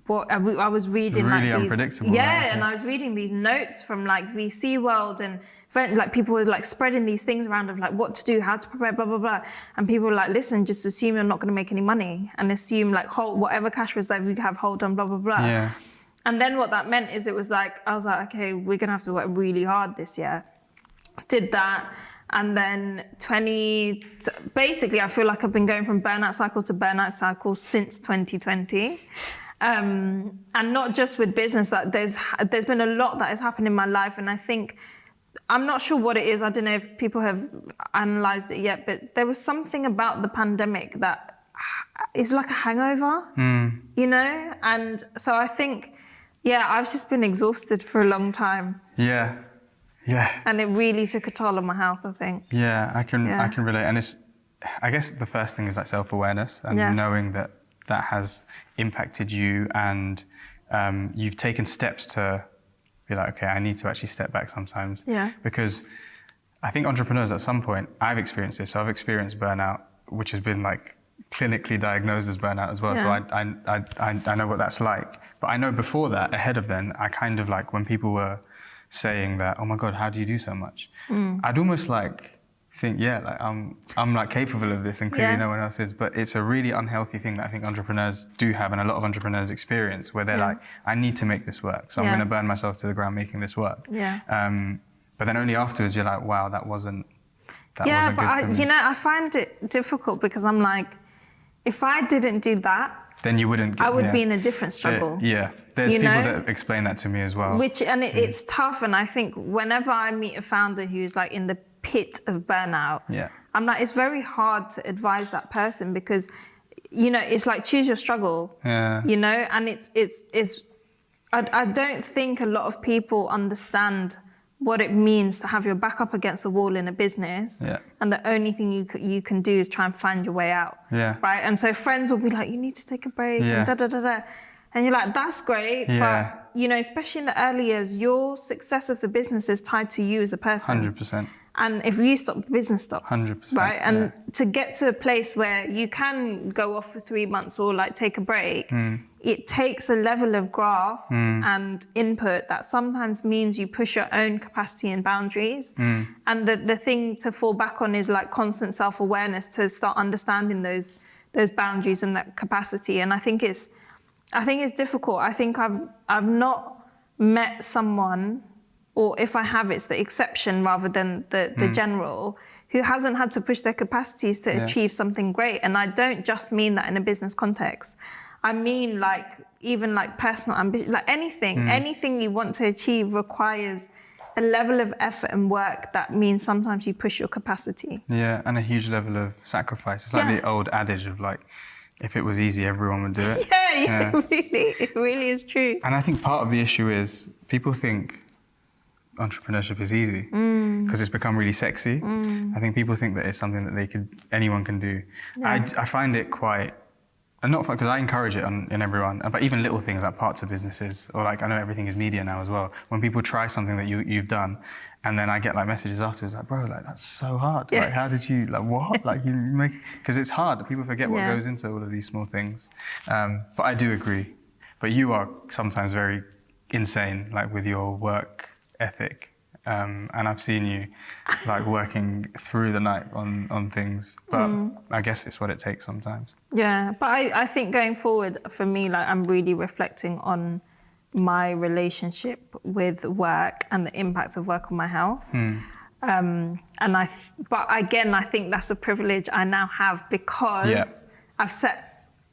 what I was reading really like these, unpredictable. yeah, and I was reading these notes from like VC world and like people were like spreading these things around of like what to do, how to prepare, blah, blah, blah. And people were like, listen, just assume you're not going to make any money and assume like hold whatever cash reserve you have, hold on, blah, blah, blah. Yeah. And then what that meant is it was like, I was like, okay, we're going to have to work really hard this year. Did that. And then basically I feel like I've been going from burnout cycle to burnout cycle since 2020. And not just with business, that there's been a lot that has happened in my life. And I think, I'm not sure what it is. I don't know if people have analysed it yet, but there was something about the pandemic that is like a hangover, you know? And so I think, yeah, I've just been exhausted for a long time. Yeah. Yeah. And it really took a toll on my health, I think. Yeah, I can relate. And I guess the first thing is like self-awareness and knowing that has impacted you and you've taken steps to be like, okay, I need to actually step back sometimes. Yeah. Because I think entrepreneurs at some point, I've experienced this. So I've experienced burnout, which has been like clinically diagnosed as burnout as well. Yeah. So I know what that's like. But I know before that, ahead of then, I kind of like when people were saying that, oh my God, how do you do so much? I'd almost like think, yeah, like I'm like capable of this and clearly no one else is. But it's a really unhealthy thing that I think entrepreneurs do have and a lot of entrepreneurs experience where they're like, I need to make this work. So I'm going to burn myself to the ground making this work. Yeah. But then only afterwards you're like, wow, that wasn't good but for me. you know, I find it difficult because I'm like, if I didn't do that, then you wouldn't get, I would be in a different struggle. There's people that explain that to me as well. It's tough, and I think whenever I meet a founder who's like in the pit of burnout, I'm like, it's very hard to advise that person because, you know, it's like choose your struggle. You know, and I don't think a lot of people understand what it means to have your back up against the wall in a business, and the only thing you can do is try and find your way out, right? And so friends will be like, you need to take a break, and da da da da, and you're like, that's great, but you know, especially in the early years, your success of the business is tied to you as a person. 100%. And if you stop, the business stops. 100%. Right? And to get to a place where you can go off for 3 months or like take a break, it takes a level of graft and input that sometimes means you push your own capacity and boundaries. And the thing to fall back on is like constant self-awareness to start understanding those boundaries and that capacity. And I think it's difficult. I think I've not met someone, or if I have, it's the exception rather than the general, who hasn't had to push their capacities to achieve something great. And I don't just mean that in a business context. I mean like even like personal ambition, like anything you want to achieve requires a level of effort and work that means sometimes you push your capacity. Yeah, and a huge level of sacrifice. It's like the old adage of like, if it was easy, everyone would do it. Yeah, it really is true. And I think part of the issue is people think entrepreneurship is easy because it's become really sexy. I think people think that it's something that anyone can do. Yeah. I find it quite, and not because I encourage it in everyone, but even little things like parts of businesses, or like I know everything is media now as well. When people try something that you've done, and then I get like messages afterwards like, bro, like that's so hard. Yeah. Like how did you, like what? Like you make, because it's hard. People forget what goes into all of these small things. But I do agree. But you are sometimes very insane, like with your work ethic. And I've seen you like working through the night on things, but I guess it's what it takes sometimes. Yeah, but I think going forward for me, like I'm really reflecting on my relationship with work and the impact of work on my health. But again, I think that's a privilege I now have because I've set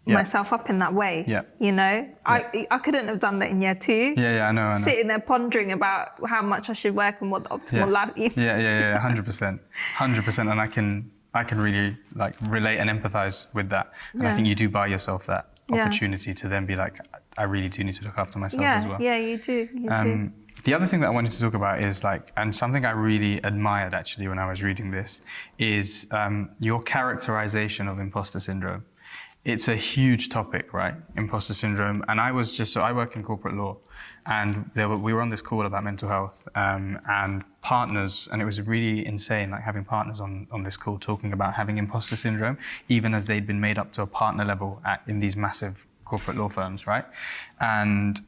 myself up in that way. You know, I couldn't have done that in year 2. I know. Sitting there pondering about how much I should work and what the optimal life is. 100%, and I can really like relate and empathize with that. And I think you do buy yourself that opportunity to then be like, I really do need to look after myself as well. Yeah, you do. The other thing that I wanted to talk about is like, and something I really admired actually when I was reading this, is your characterization of imposter syndrome. It's a huge topic, right? Imposter syndrome. And I work in corporate law, and we were on this call about mental health and partners, and it was really insane, like having partners on this call talking about having imposter syndrome, even as they'd been made up to a partner level in these massive corporate law firms, right? And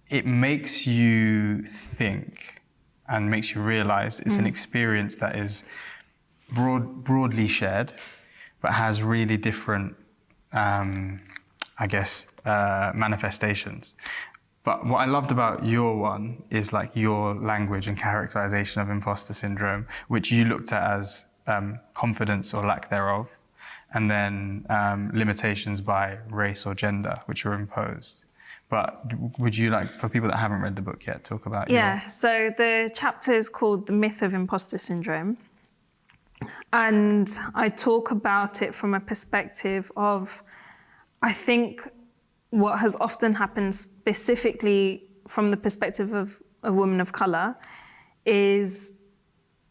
it makes you think and makes you realize it's an experience that is broadly shared, but has really different manifestations. But what I loved about your one is like your language and characterization of imposter syndrome, which you looked at as confidence or lack thereof, and then limitations by race or gender, which were imposed. But would you like, for people that haven't read the book yet, talk about so the chapter is called The Myth of Imposter Syndrome. And I talk about it from a perspective of, I think what has often happened specifically from the perspective of a woman of color is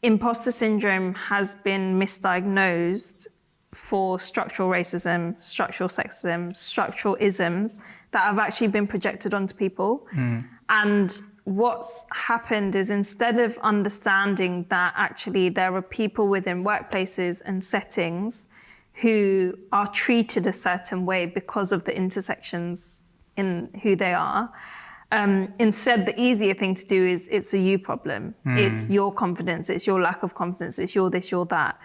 imposter syndrome has been misdiagnosed for structural racism, structural sexism, structural isms that have actually been projected onto people. And what's happened is instead of understanding that actually there are people within workplaces and settings who are treated a certain way because of the intersections in who they are, instead the easier thing to do is it's a you problem. It's your confidence, it's your lack of confidence, it's your this, your that.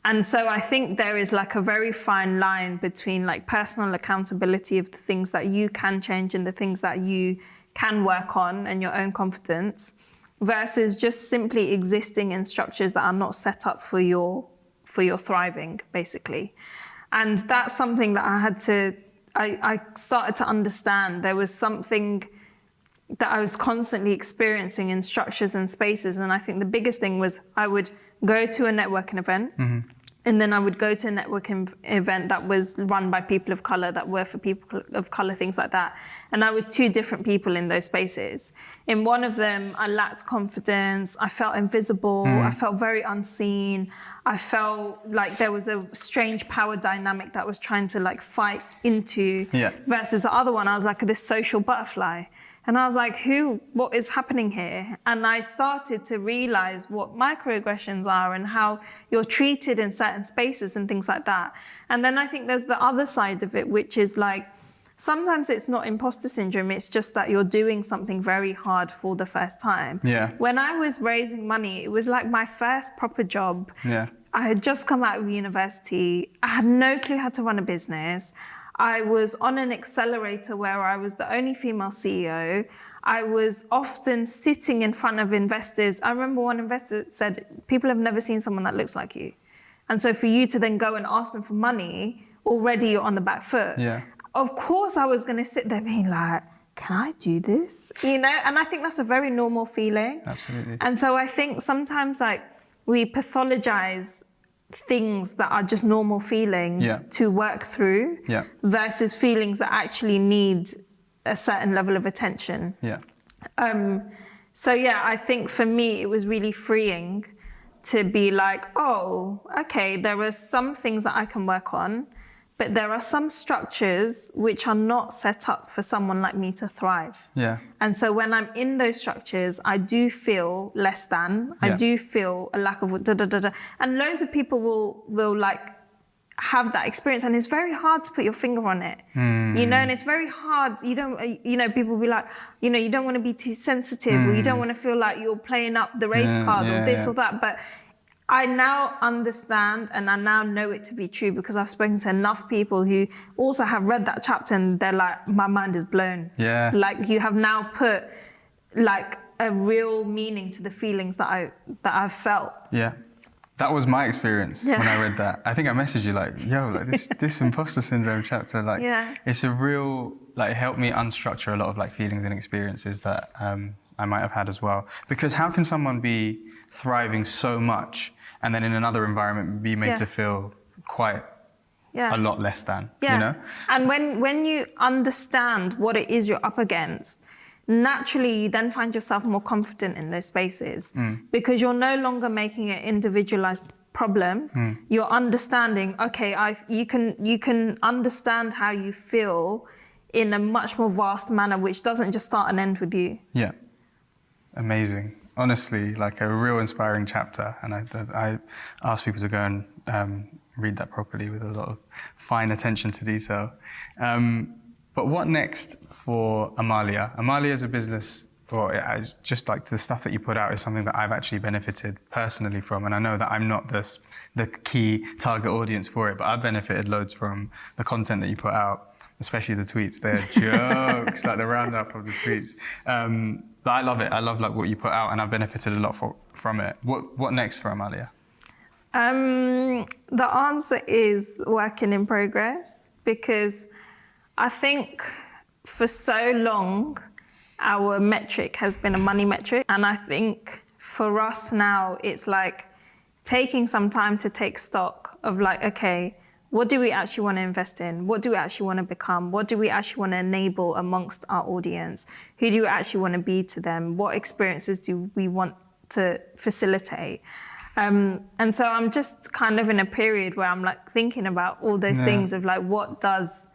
And so I think there is like a very fine line between like personal accountability of the things that you can change and the things that you can work on and your own confidence versus just simply existing in structures that are not set up for your thriving, basically. And that's something that I started to understand. There was something that I was constantly experiencing in structures and spaces. And I think the biggest thing was I would go to a networking event, and then I would go to a networking event that was run by people of color, that were for people of color, things like that. And I was 2 different people in those spaces. In one of them, I lacked confidence. I felt invisible. I felt very unseen. I felt like there was a strange power dynamic that I was trying to like fight into. Versus the other one, I was like this social butterfly. And I was like, what is happening here? And I started to realize what microaggressions are and how you're treated in certain spaces and things like that. And then I think there's the other side of it, which is like, sometimes it's not imposter syndrome, it's just that you're doing something very hard for the first time. When I was raising money, it was like my first proper job. I had just come out of university. I had no clue how to run a business. I was on an accelerator where I was the only female CEO. I was often sitting in front of investors. I remember one investor said, people have never seen someone that looks like you. And so for you to then go and ask them for money, already you're on the back foot. Of course I was going to sit there being like, can I do this? You know, and I think that's a very normal feeling. Absolutely. And so I think sometimes like we pathologize things that are just normal feelings to work through versus feelings that actually need a certain level of attention. So yeah, I think for me, it was really freeing to be like, oh, okay, there are some things that I can work on, but there are some structures which are not set up for someone like me to thrive. And so when I'm in those structures, I do feel less than, I do feel a lack of da-da-da-da. And loads of people will like have that experience, and it's very hard to put your finger on it, you know, and it's very hard. You don't, you know, people will be like, you know, you don't want to be too sensitive, or you don't want to feel like you're playing up the race card or this or that. But I now understand, and I now know it to be true because I've spoken to enough people who also have read that chapter and they're like, my mind is blown. Like you have now put like a real meaning to the feelings that I've felt. That was my experience when I read that. I think I messaged you like, yo, like this imposter syndrome chapter, like it's a real, like, helped me unstructure a lot of like feelings and experiences that I might have had as well. Because how can someone be thriving so much and then in another environment be made to feel quite a lot less than, you know? And when you understand what it is you're up against, naturally you then find yourself more confident in those spaces because you're no longer making an individualized problem. You're understanding, okay, you can understand how you feel in a much more vast manner, which doesn't just start and end with you. Amazing. Honestly, like a real inspiring chapter, and I ask people to go and read that properly with a lot of fine attention to detail. But what next for Amaliah? Amaliah is a business, or it's just like the stuff that you put out is something that I've actually benefited personally from, and I know that I'm not the key target audience for it, but I've benefited loads from the content that you put out, especially the tweets. They're jokes, like the roundup of the tweets. But I love it. I love like what you put out, and I've benefited a lot from it. What next for Amaliah? The answer is working in progress, because I think for so long our metric has been a money metric, and I think for us now it's like taking some time to take stock of like, okay, what do we actually want to invest in? What do we actually want to become? What do we actually want to enable amongst our audience? Who do we actually want to be to them? What experiences do we want to facilitate? And so I'm just kind of in a period where I'm like thinking about all those things of like, what does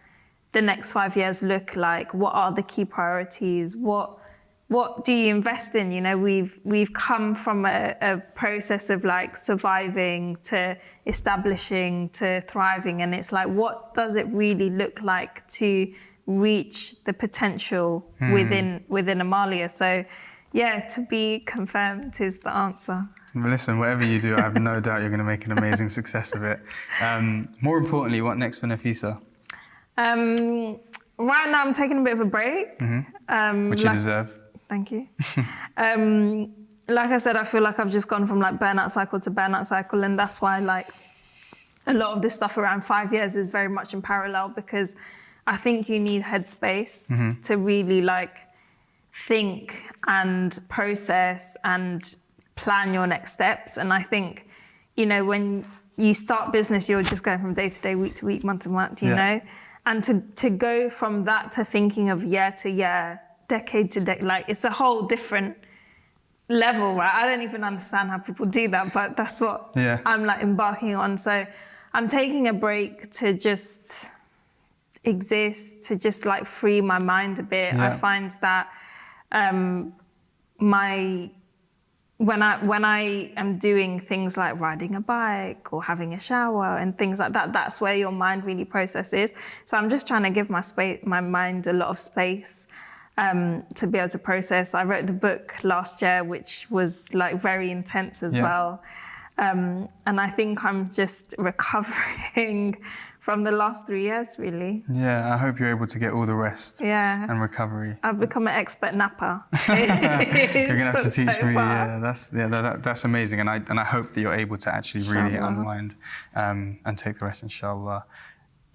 the next 5 years look like? What are the key priorities? What do you invest in? You know, we've come from a process of like surviving to establishing to thriving, and it's like, what does it really look like to reach the potential within Amaliah? So, yeah, to be confirmed is the answer. Listen, whatever you do, I have no doubt you're going to make an amazing success of it. More importantly, what next for Nafisa? Right now, I'm taking a bit of a break, which you deserve. Thank you. Like I said, I feel like I've just gone from like burnout cycle to burnout cycle, and that's why like a lot of this stuff around 5 years is very much in parallel, because I think you need headspace to really like think and process and plan your next steps. And I think, you know, when you start business, you're just going from day to day, week to week, month to month, you know, and to go from that to thinking of year to year, decade to decade, like it's a whole different level, right? I don't even understand how people do that, but that's what I'm like embarking on. So I'm taking a break to just exist, to just like free my mind a bit. I find that when I am doing things like riding a bike or having a shower and things like that, that's where your mind really processes. So I'm just trying to give my mind a lot of space to be able to process. I wrote the book last year, which was like very intense as well. And I think I'm just recovering from the last 3 years, really. Yeah, I hope you're able to get all the rest and recovery. I've become an expert napper. You're gonna have to teach me. That's amazing, and I hope that you're able to actually really unwind and take the rest, inshallah.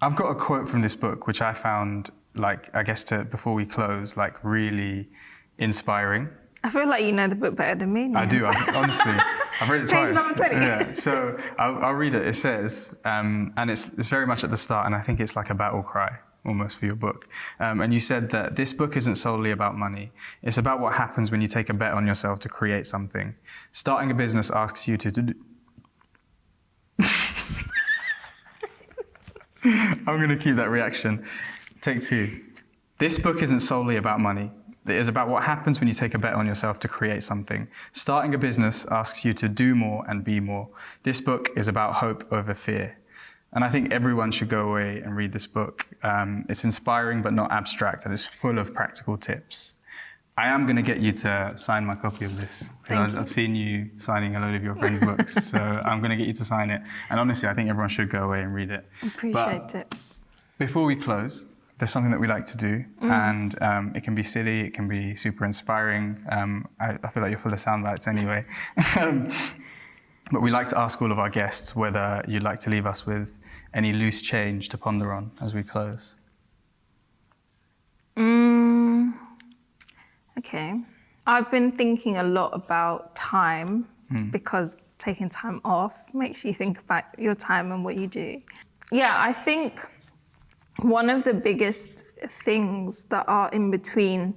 I've got a quote from this book, which I found, like, I guess before we close, like really inspiring. I feel like you know the book better than me, Niaz. I do, honestly. I've read it twice. Page number 20. Yeah, so I'll read it. It says, and it's very much at the start, and I think it's like a battle cry almost for your book. And you said that this book isn't solely about money. It's about what happens when you take a bet on yourself to create something. Starting a business asks you to do... I'm going to keep that reaction. Take 2. This book isn't solely about money. It is about what happens when you take a bet on yourself to create something. Starting a business asks you to do more and be more. This book is about hope over fear. And I think everyone should go away and read this book. It's inspiring but not abstract, and it's full of practical tips. I am going to get you to sign my copy of this. I've seen you signing a load of your friends' books, so I'm going to get you to sign it. And honestly, I think everyone should go away and read it. Appreciate it. Before we close, there's something that we like to do, and it can be silly, it can be super inspiring. I feel like you're full of sound bites anyway. But we like to ask all of our guests whether you'd like to leave us with any loose change to ponder on as we close. Okay. I've been thinking a lot about time because taking time off makes you think about your time and what you do. Yeah, I think one of the biggest things that are in between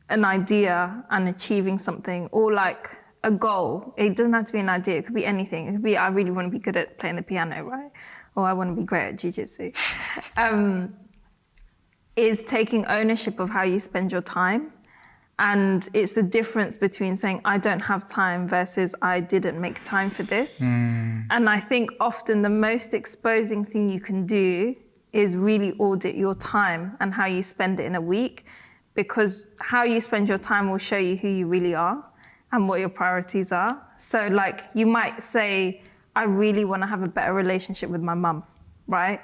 an idea and achieving something, or like a goal, it doesn't have to be an idea, it could be anything. It could be, I really want to be good at playing the piano, right? Or I want to be great at jiu-jitsu. Is taking ownership of how you spend your time. And it's the difference between saying, I don't have time versus I didn't make time for this. And I think often the most exposing thing you can do is really audit your time and how you spend it in a week, because how you spend your time will show you who you really are and what your priorities are. So like you might say, I really want to have a better relationship with my mum, right?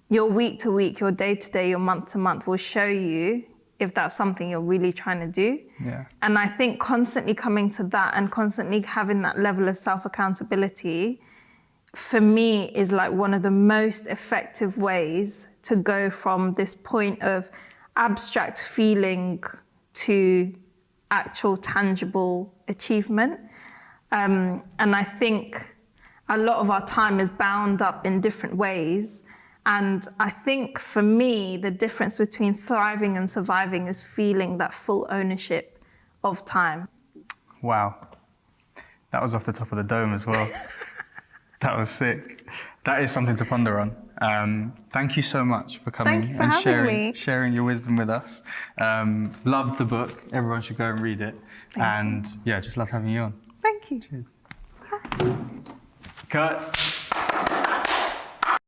Your week to week, your day to day, your month to month will show you if that's something you're really trying to do. Yeah. And I think constantly coming to that and constantly having that level of self-accountability, for me, is like one of the most effective ways to go from this point of abstract feeling to actual tangible achievement. And I think a lot of our time is bound up in different ways. And I think for me, the difference between thriving and surviving is feeling that full ownership of time. Wow. That was off the top of the dome as well. That was sick. That is something to ponder on. Thank you so much for coming Thank you for and having me. sharing your wisdom with us. Loved the book. Everyone should go and read it. Thank you. Yeah, just loved having you on. Thank you. Cheers. Cut.